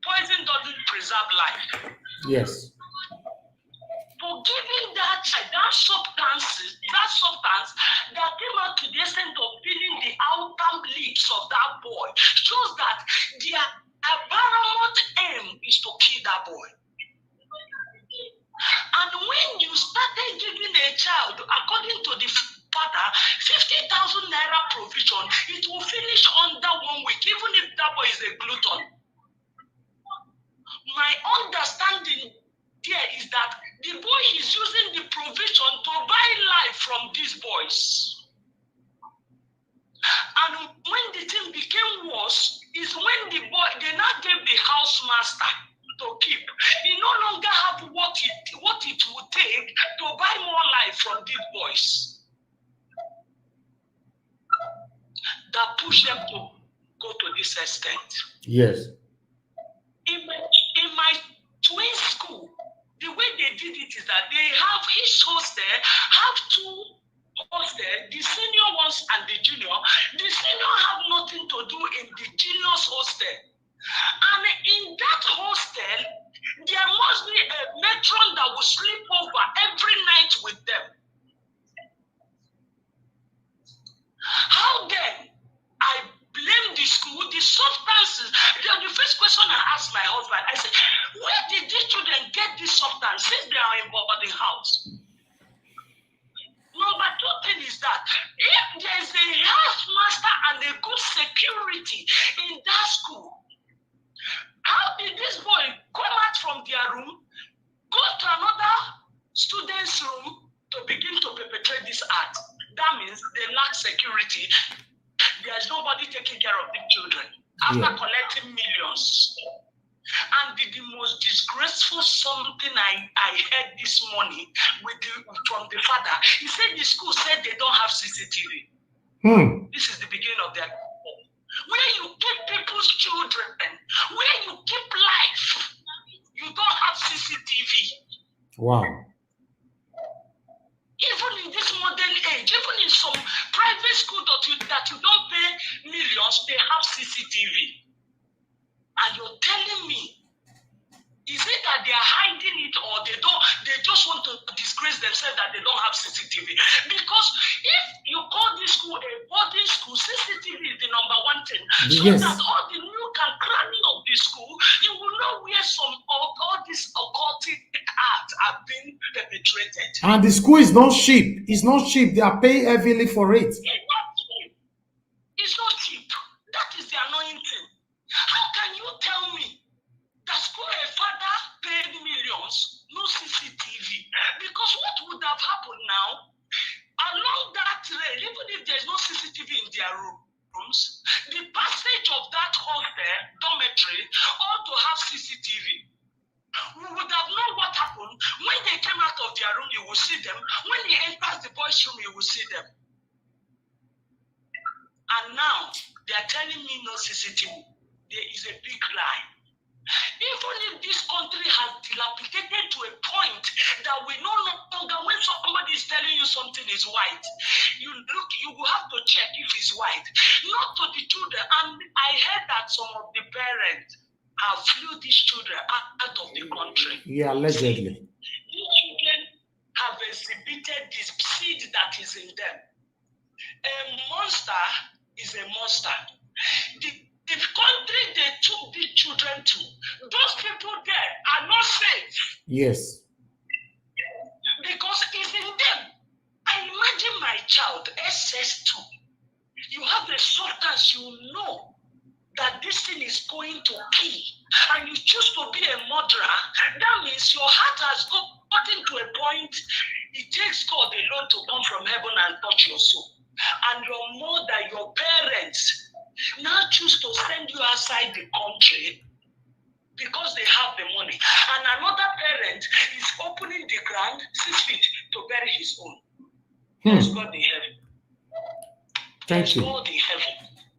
poison doesn't preserve life. Yes. For giving that substance that came out to the extent of filling the outer lips of that boy shows that their paramount aim is to kill that boy. And when you started giving a child, according to the father, 50,000 naira provision, it will finish under 1 week, even if that boy is a glutton. My understanding here is that the boy is using the provision to buy life from these boys. And when the thing became worse, is when they now gave the house master to keep. He no longer have what it would take to buy more life from these boys. That push them to go to this extent. Yes. In my twin school, the way they did it is that they have each hostel have 2 hostels, the senior ones and the junior. The senior have nothing to do in the junior's hostel. And in that hostel, there must be a matron that will sleep over every night with them. How then? I blame the school, the substances. The first question I asked my husband, I said, where did these children get this substance since they are in boarding house? Number 2 thing is that if there is a house master and a good security in that school, how did this boy come out from their room, go to another student's room to begin to perpetrate this act? That means they lack security. There's nobody taking care of the children. after collecting millions. And the most disgraceful something I heard this morning from the father, he said the school said they don't have CCTV. This is the beginning of their where you keep people's children, where you keep life, you don't have CCTV. Wow. Even in this modern age, even in some private school that you don't pay millions, they have CCTV. And you're telling me, is it that they are hiding it, or they just want to disgrace themselves that they don't have CCTV? Because if you call this school a boarding school, CCTV is the number one thing. So that all the nook and cranny of the school, you will know where all these occultic acts are being perpetrated. And the school is not cheap. It's not cheap. They are paying heavily for it. It's not cheap. It's not cheap. That is the annoying thing. How can you tell me that school a father paid millions, no CCTV? Because what would have happened now, along that rail, even if there's no CCTV in their rooms, the passage of that hostel, dormitory, ought to have CCTV. We would have known what happened. When they came out of their room, you will see them. When he enters the boys' room, you will see them. And now, they are telling me no CCTV. There is a big lie. Even if this country has dilapidated to a point that we no longer, when somebody is telling you something is white, you will have to check if it's white. Not to the children. And I heard that some of the parents have flew these children out of the country. Yeah, allegedly. These children have exhibited this seed that is in them. A monster is a monster. The country they took the children to, those people there are not safe. Yes. Because it's in them. I imagine my child, SS2. You have the substance, you know that this thing is going to kill, and you choose to be a murderer. That means your heart has gotten to a point, it takes God alone to come from heaven and touch your soul. And your mother, your parents, now choose to send you outside the country because they have the money. And another parent is opening the ground 6 feet to bury his own. There's God in heaven. Thank you. God in heaven.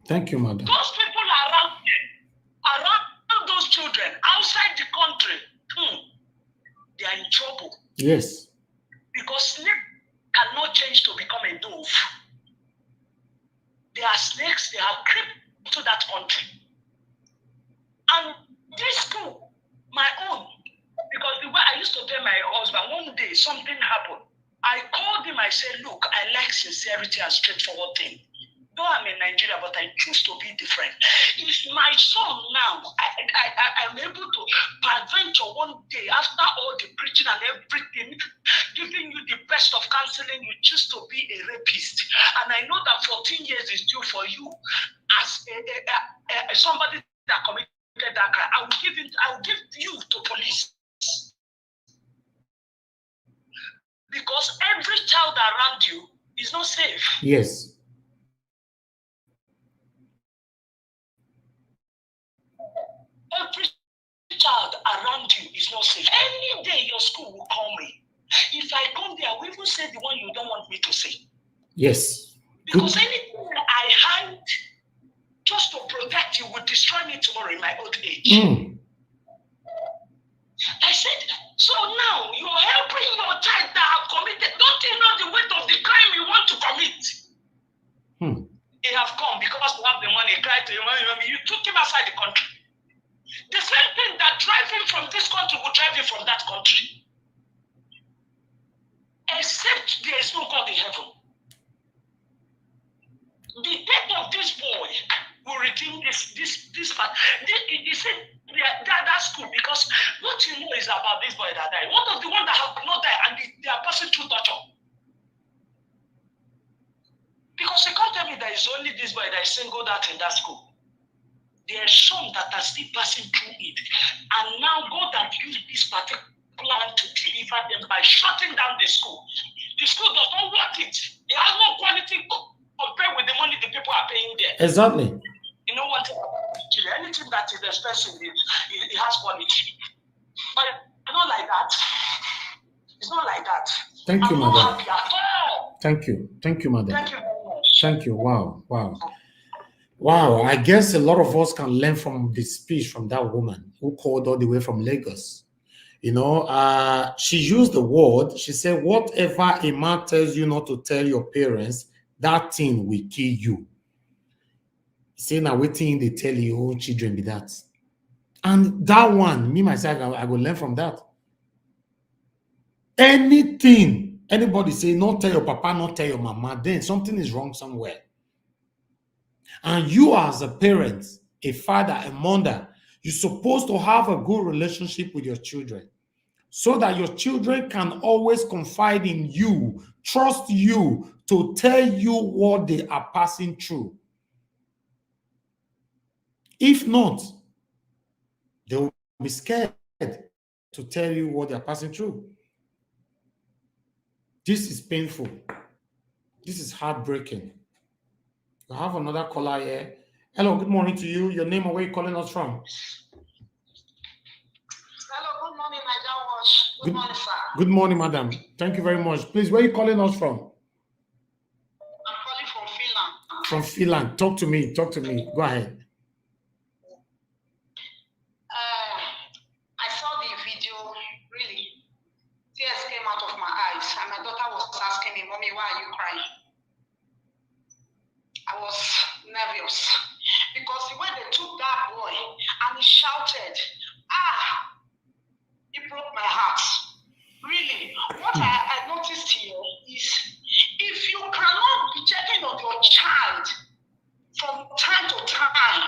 Thank you, madam. Those people around those children outside the country, they are in trouble. Yes. Because snake cannot change to become a dove. They are snakes, they have crept to that country. And this school, my own, because the way I used to tell my husband, one day something happened. I called him, I said, look, I like sincerity and straightforward thing. Though I'm in Nigeria, but I choose to be different. If my son now, I'm able to adventure one day after all the preaching and everything, giving you the best of counseling, you choose to be a rapist. And I know that 14 years is due for you as somebody that committed that crime. I will give you to police. Because every child around you is not safe. Yes. Every child around you is not safe. Any day your school will call me. If I come there, I will even say the one you don't want me to say. Yes. Because anything I hide just to protect you will destroy me tomorrow in my old age. I said, so now you're helping your child that have committed. Don't you know the weight of the crime you want to commit? They have come because you have the money, cried to you, you took him outside the country. The same thing that drives him from this country will drive him from that country. Except there is no God in heaven. The death of this boy will redeem this part. They said that school, because what you know is about this boy that died. What of the one that have not died and they are passing through torture? Because they can't tell me there is only this boy that is singled out in that school. There are some that are still passing through it. And now God has used this particular plan to deliver them by shutting down the school. The school does not want it. It has no quality compared with the money the people are paying there. Exactly. You know what? quality. Anything that is expensive, it has quality. But it's not like that. It's not like that. Thank you, I'm madam. not happy at all. Thank you. Thank you, madam. Thank you very much. Thank you. Wow. Wow. Wow. I guess a lot of us can learn from the speech from that woman who called all the way from Lagos. You know, she used the word, she said, whatever a man tells you not to tell your parents, that thing will kill you. Say now, waiting they tell your own children be that. And that one, me myself, I will learn from that. Anything, anybody say, not tell your papa, not tell your mama, then something is wrong somewhere. And you as a parent, a father, a mother, you're supposed to have a good relationship with your children so that your children can always confide in you, trust you to tell you what they are passing through. If not, they will be scared to tell you what they are passing through. This is painful. This is heartbreaking. We have another caller here. Hello, good morning to you. Your name and where you calling us from? Hello, good morning, Niger Watch. Good morning, sir. Good morning, madam. Thank you very much. Please, where are you calling us from? I'm calling from Finland. From Finland. Talk to me. Talk to me. Go ahead. I saw the video, really. Tears came out of my eyes, and my daughter was asking me, Mommy, why are you crying? I was nervous because the way they took that boy and he shouted, it broke my heart. Really, what I noticed here is if you cannot be checking on your child from time to time,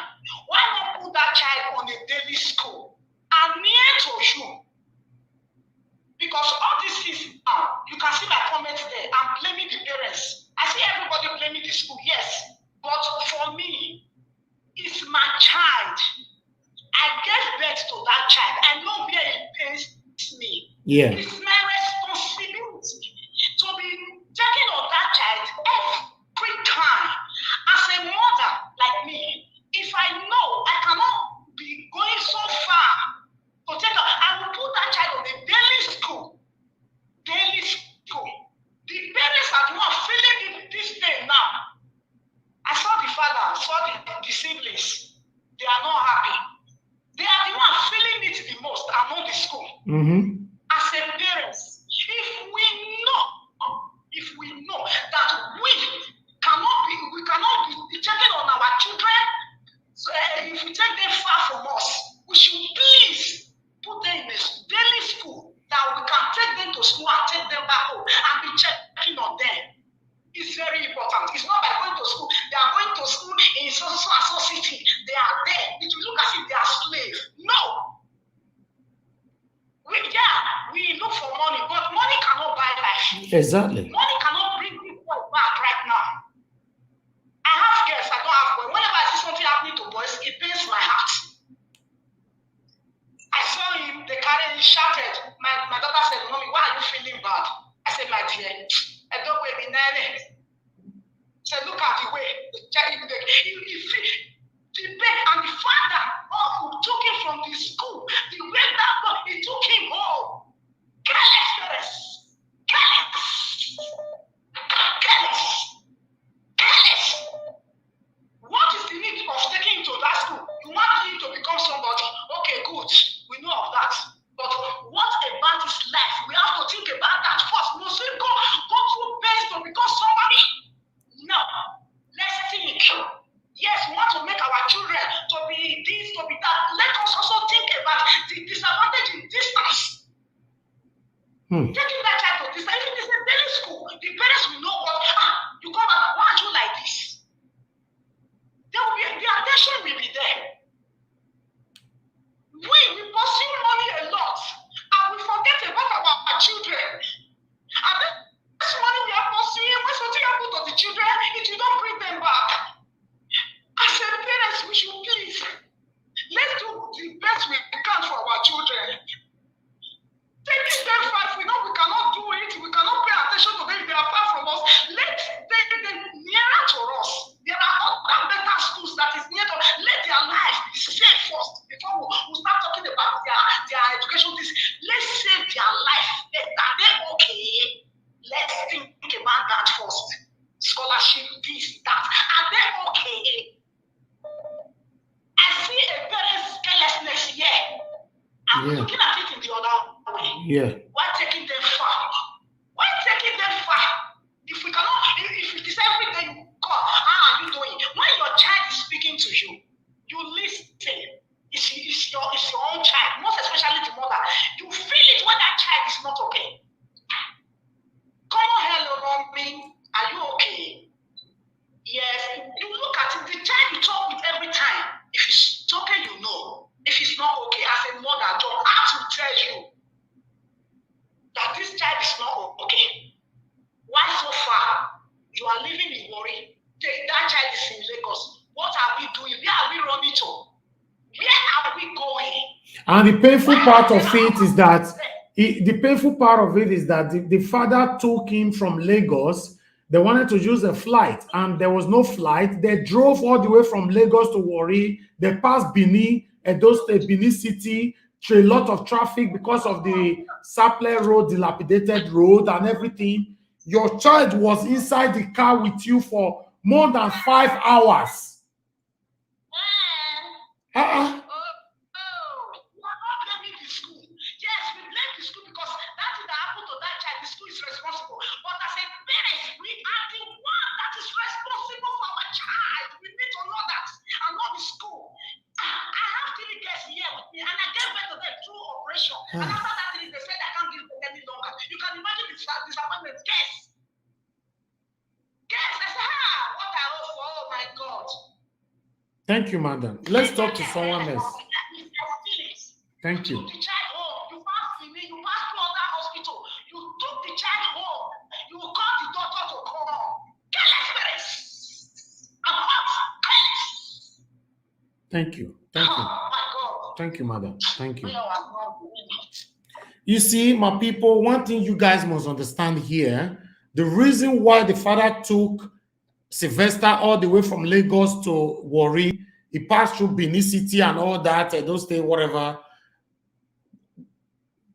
why not put that child on a daily school and near to you? Because all this is now, you can see my comments there. I'm blaming the parents. I see everybody blaming the school, yes. But for me, it's my child. I gave birth to that child. I know where it pains me. Yeah. It's my responsibility to be checking on that child every time. As a mother like me, if I know I cannot be going so far to take her, I will put that child on a daily school. Daily school. The parents are the one feeling this pain now. I saw the father, saw the siblings. They are not happy. They are the one feeling it the most among the school. Mm-hmm. As a parents, if we know that we cannot be checking on our children, so if we take them far from us, we should please put them in a daily school that we can take them to school and take them back home and be checking on them. It's very important. It's not by going to school. They are going to school in so city. They are there. It will look as if they are slaves. No. We look for money, but money cannot buy life. Exactly. Money cannot bring people back right now. I have girls, I don't have boys. Whenever I see something happening to boys, it pains my heart. I saw him, the carrier, he shouted. My daughter said, Mommy, why are you feeling bad? I said, my dear, I don't want to be nervous. She said, look at the way the child, the baby and the father who took him from the school, the way that boy, he took him home. Careless parents. Careless. What is the need of taking him to that school? You want him to become somebody. Okay, good. We know of that. But what about his life? We have to think about that first. Must we go through pains to become somebody? No. Let's think. Yes, we want to make our children to be this, to be that. Let us also think about the disadvantage in distance. Taking that child to distance, if it is a daily school, the parents will know what, you come back, why are you like this? There will be, the attention will be there. We pursue money a lot, and we forget about our children. And this money we are pursuing, when something happens to the children, it will not bring them back. As a parents, we should please, let's do the best we can for our children. Taking them far, if we know we cannot do it, we cannot pay attention to them if they are far from us, let's take them nearer to us. There are other better schools that is near to us. Let their life be I'm looking at it in the other way. Yeah. Why taking them far? Why taking them far? If we cannot, if it is every day you call, how are you doing? When your child is speaking to you, you listen. It's your own child, most especially the mother. You feel it when that child is not okay. Come on, hello, mommy. Are you okay? Yes. You look at it, the child you talk with every time. If it's okay, you know. If it's not okay, as a mother, your heart will tell you that this child is not okay. Why so far? You are living in worry. That child is in Lagos. What are we doing? Where are we running to? Where are we going? And the painful part of it is that the father took him from Lagos. They wanted to use a flight, and there was no flight. They drove all the way from Lagos to Warri. They passed Benin, Edo State, Benin City, through a lot of traffic because of the Saple Road, dilapidated road, and everything. Your child was inside the car with you for more than 5 hours. You are not blaming the school. Yes, we blame the school because that thing that happened to that child, the school is responsible. But as a parent, we are the one that is responsible for our child. We need to know that and not the school. I have 3 girls here with me, and I gave birth to them through operation. And after that, they said I can't give them any longer. You can imagine the disappointment. Guess. I said, what I owe for? Oh my God. Thank you, madam. Let's talk to someone else. Thank you. You took the child home. You passed me. You passed to other hospital. You took the child home. You called the doctor to come. Thank you. Thank you. Oh my God. Thank you, madam. Thank you. You see, my people, one thing you guys must understand here, the reason why the father took Sylvester all the way from Lagos to Warri, he passed through Benin City and all that, Edo State, whatever,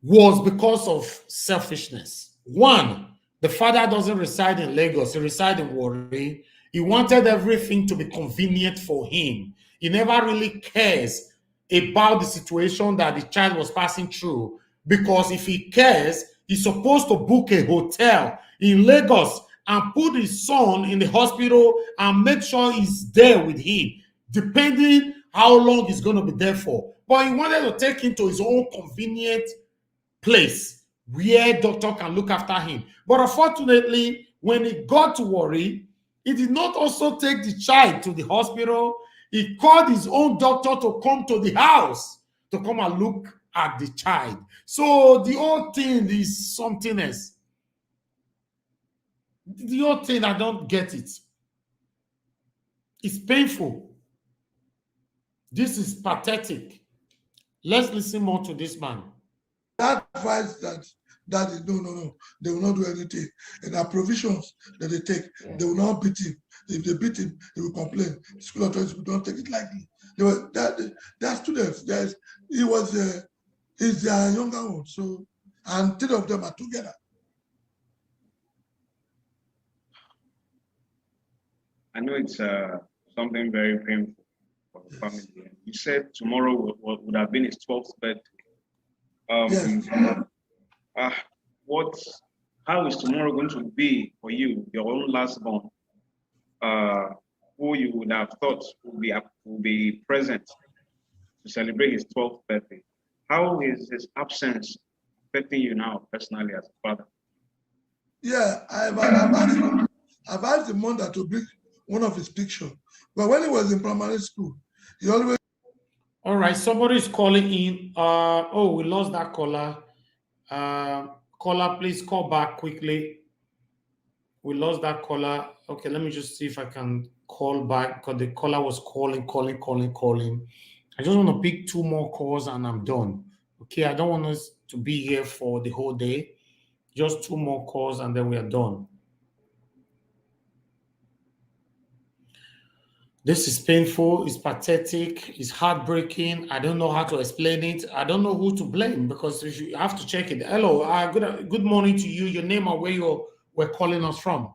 was because of selfishness. One, the father doesn't reside in Lagos, he resides in Warri. He wanted everything to be convenient for him. He never really cares about the situation that the child was passing through, because if he cares, he's supposed to book a hotel in Lagos and put his son in the hospital and make sure he's there with him, depending how long he's going to be there for. But he wanted to take him to his own convenient place where doctor can look after him. But unfortunately, when he got to Warri, he did not also take the child to the hospital. He called his own doctor to come to the house to come and look at the child. So the whole thing is something else. The whole thing, I don't get it. It's painful. This is pathetic. Let's listen more to this man. That advice that is no, they will not do anything. And our provisions that they take, they will not beat him. If they beat him, they will complain. The school authorities will not take it lightly. They were that students. He's their younger one. So, and 3 of them are together. I know it's something very painful for the family. You said tomorrow would have been his 12th birthday. Yes. How is tomorrow going to be for you, your own last born, who you would have thought will be present to celebrate his 12th birthday? How is his absence affecting you now personally as a father? Yeah, I've asked the mother to bring one of his pictures. But when he was in primary school, he always... All right, somebody is calling in. Oh, we lost that caller. Caller, please call back quickly. We lost that caller. Okay, let me just see if I can call back, because the caller was calling. I just want to pick 2 more calls and I'm done. Okay, I don't want us to be here for the whole day. Just 2 more calls and then we are done. This is painful, it's pathetic, it's heartbreaking. I don't know how to explain it. I don't know who to blame, because if you have to check it. Hello, good morning to you. Your name and where you were calling us from.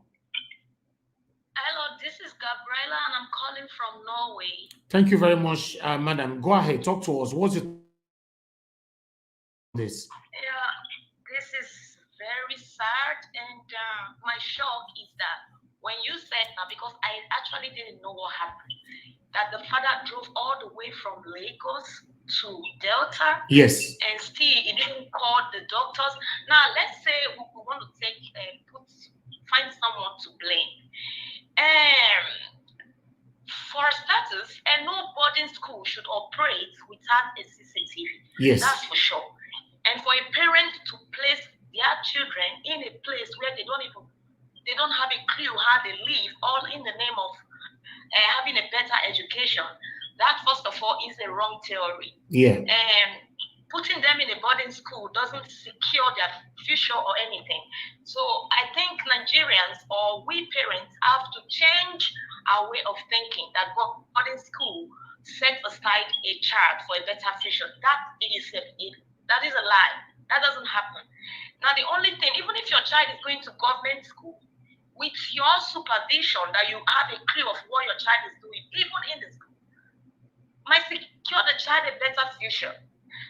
Hello, this is Gabriela and I'm calling from Norway. Thank you very much, madam. Go ahead, talk to us. What's it? this? Yeah, this is very sad, and my shock is that when you said now, because I actually didn't know what happened, that the father drove all the way from Lagos to Delta. Yes. And still, he didn't call the doctors. Now, let's say we want to find someone to blame. For starters, and no boarding school should operate without a CCTV. Yes. That's for sure. And for a parent to place their children in a place where they don't have a clue how they live, all in the name of having a better education, that first of all is a wrong theory. Yeah. And putting them in a boarding school doesn't secure their future or anything. So I think Nigerians or we parents have to change our way of thinking that boarding school sets aside a child for a better future. That is a lie. That doesn't happen. Now the only thing, even if your child is going to government school, with your supervision that you have a clue of what your child is doing, even in the school, might secure the child a better future.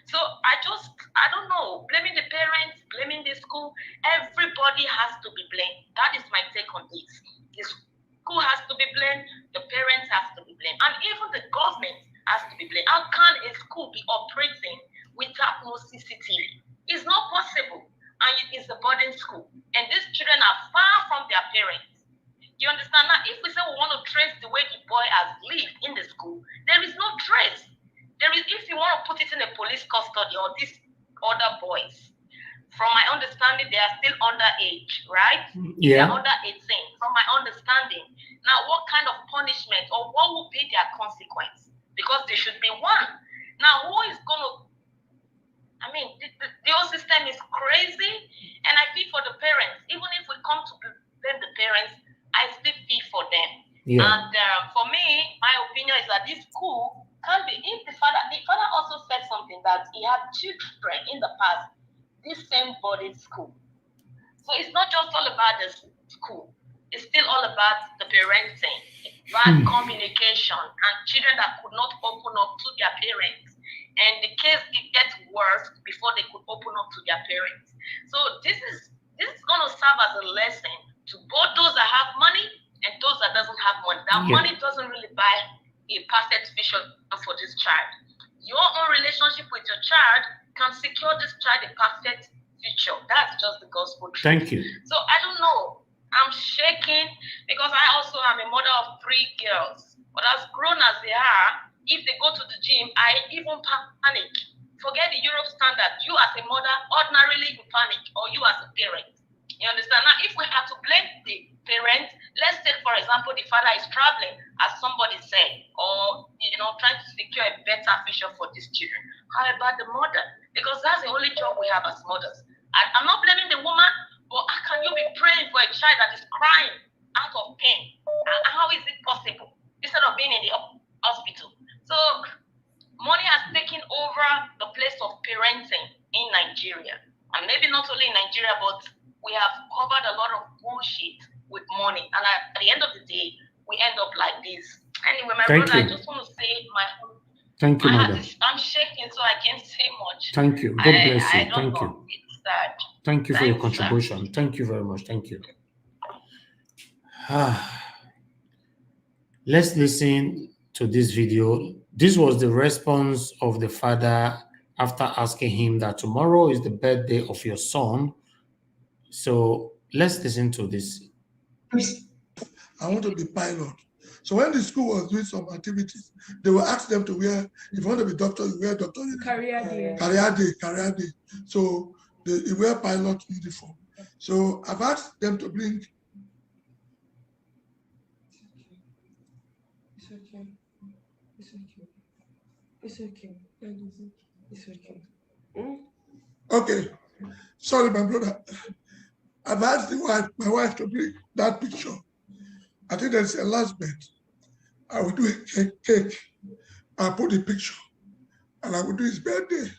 So I don't know, blaming the parents, blaming the school, everybody has to be blamed. That is my take on this. The school has to be blamed, the parents have to be blamed, and even the government has to be blamed. How can a school be operating without no CCTV? It's not possible. And it is a boarding school. And these children are far from their parents. You understand? Now, if we say we want to trace the way the boy has lived in the school, there is no trace. If you want to put it in a police custody or these other boys, from my understanding, they are still underage, right? Yeah. They are under 18, from my understanding. Now, what kind of punishment or what will be their consequence? Because there should be one. Now, who is going to the whole system is crazy, and I feel for the parents. Even if we come to blame the parents, I still feel for them. Yeah. And for me, my opinion is that this school can be, if the father also said something that he had children in the past, this same boarding school. So it's not just all about the school. It's still all about the parenting, bad communication, and children that could not open up to their parents. And the case gets worse before they could open up to their parents. So this is going to serve as a lesson to both those that have money and those that doesn't have money. That money doesn't really buy a perfect future for this child. Your own relationship with your child can secure this child a perfect future. That's just the gospel truth. Thank you. So I don't know. I'm shaking because I also am a mother of 3 girls. But as grown as they are, if they go to the gym, I even panic. Forget the Europe standard. You as a mother, ordinarily you panic, or you as a parent. You understand? Now, if we have to blame the parent, let's take, for example, the father is traveling, as somebody said, or, trying to secure a better future for these children. How about the mother? Because that's the only job we have as mothers. I'm not blaming the woman, but how can you be praying for a child that is crying out of pain? How is it possible? Instead of being in the hospital. So money has taken over the place of parenting in Nigeria. And maybe not only in Nigeria, but we have covered a lot of bullshit with money. And at the end of the day, we end up like this. Anyway, my brother, I just want to say Thank you, madam. I'm shaking, so I can't say much. Thank you. God bless you. Thank you. It's sad. Thank you for your contribution. Sir. Thank you very much. Thank you. Let's listen to this video. This was the response of the father after asking him that tomorrow is the birthday of your son. So let's listen to this. I want to be pilot. So when the school was doing some activities, they will ask them to wear, if you want to be doctor, you wear doctor uniform. Career day. So they wear pilot uniform. So I've asked them to bring. It's okay. It's okay. Okay. Sorry, my brother. I've asked my wife to bring that picture. I think there's a last bet. I will do a cake. I'll put the picture. And I will do his birthday.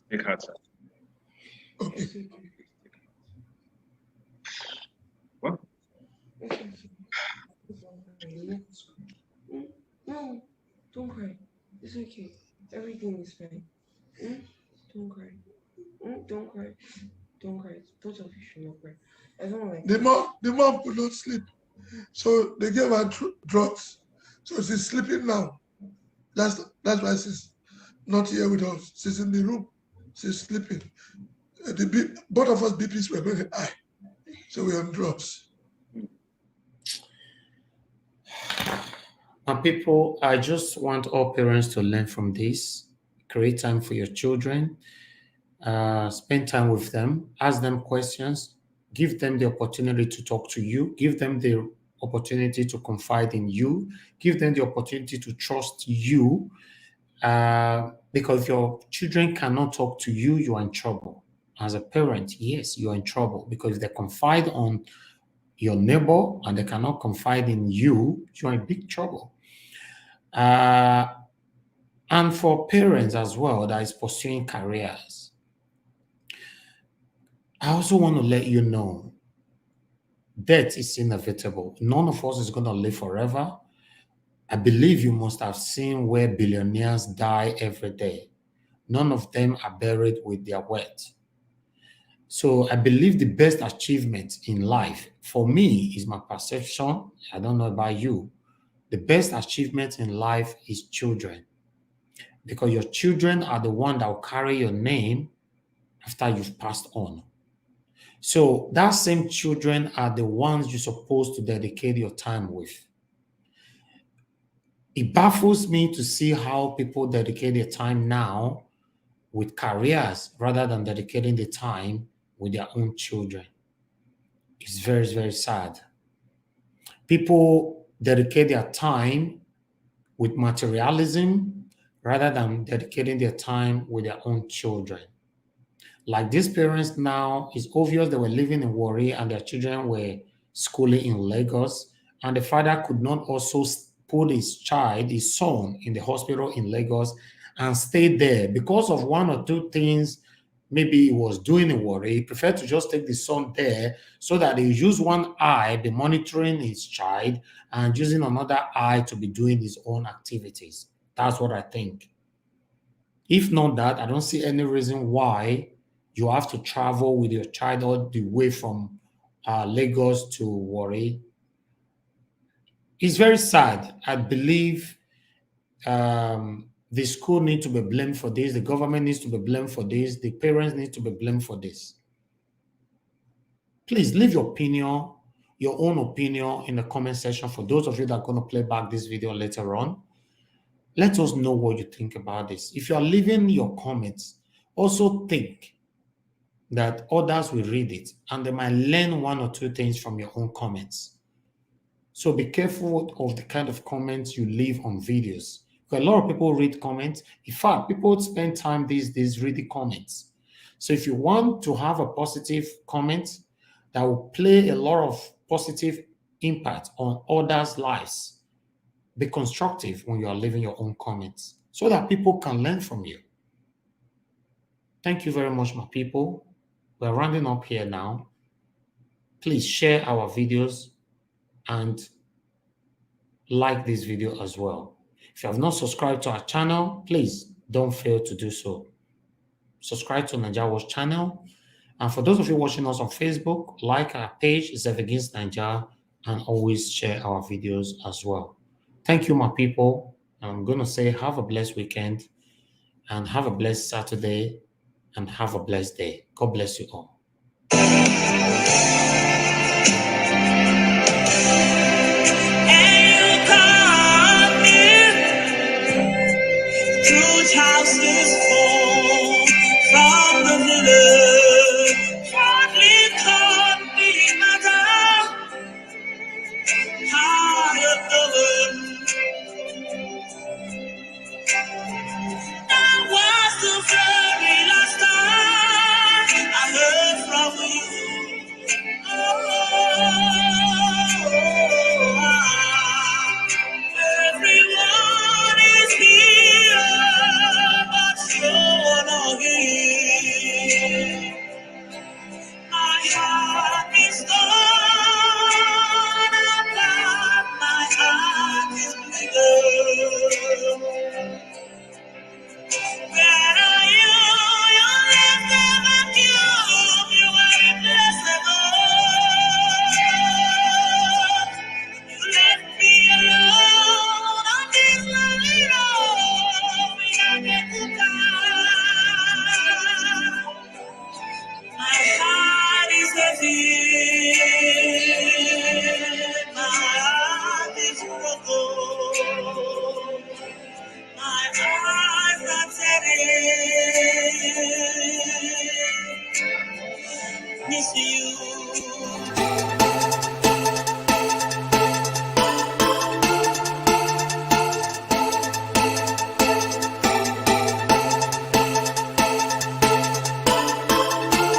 Big heart, sir. Okay. What? No, don't cry. It's okay. Everything is fine. Mm? Don't cry. Don't cry. Don't cry. Both of you should not cry. I don't like The mom could not sleep. So they gave her drugs. So she's sleeping now. That's why she's not here with us. She's in the room. She's sleeping. Both of us BPs were very high. So we're on drugs. And people, I just want all parents to learn from this. Create time for your children. Spend time with them. Ask them questions. Give them the opportunity to talk to you. Give them the opportunity to confide in you. Give them the opportunity to trust you. Because if your children cannot talk to you, you are in trouble. As a parent, yes, you are in trouble, because if they confide on your neighbor and they cannot confide in you, you are in big trouble. And for parents as well that is pursuing careers, I also want to let you know death is inevitable. None of us is going to live forever. I believe you must have seen where billionaires die every day. None of them are buried with their wealth. So I believe the best achievement in life, for me, is my perception. I don't know about you. The best achievement in life is children. Because your children are the one that will carry your name after you've passed on. So that same children are the ones you're supposed to dedicate your time with. It baffles me to see how people dedicate their time now with careers rather than dedicating the time with their own children. It's very, very sad. People dedicate their time with materialism rather than dedicating their time with their own children. Like these parents now, it's obvious they were living in Warri and their children were schooling in Lagos, and the father could not also put his son, in the hospital in Lagos and stay there because of one or two things maybe he was doing in Warri. He preferred to just take the son there so that he use one eye, be monitoring his child, and using another eye to be doing his own activities. That's what I think. If not that, I don't see any reason why you have to travel with your child all the way from Lagos to Warri. It's very sad. I believe the school needs to be blamed for this. The government needs to be blamed for this. The parents need to be blamed for this. Please leave your opinion, your own opinion, in the comment section. For those of you that are going to play back this video later on, let us know what you think about this. If you are leaving your comments, also think that others will read it and they might learn one or two things from your own comments. So be careful of the kind of comments you leave on videos. Because a lot of people read comments. In fact, people spend time these days reading comments. So if you want to have a positive comment that will play a lot of positive impact on others' lives, be constructive when you are leaving your own comments so that people can learn from you. Thank you very much, my people. We're rounding up here now. Please share our videos and like this video as well. If you have not subscribed to our channel, please don't fail to do so. Subscribe to Naija Watch channel. And for those of you watching us on Facebook, like our page, Zev Against Naija, and always share our videos as well. Thank you, my people. I'm going to say have a blessed weekend and have a blessed Saturday and have a blessed day. God bless you all. Houses fall from the village. Hardly taught me matter. Higher Dowen. That was the very last time I heard from you.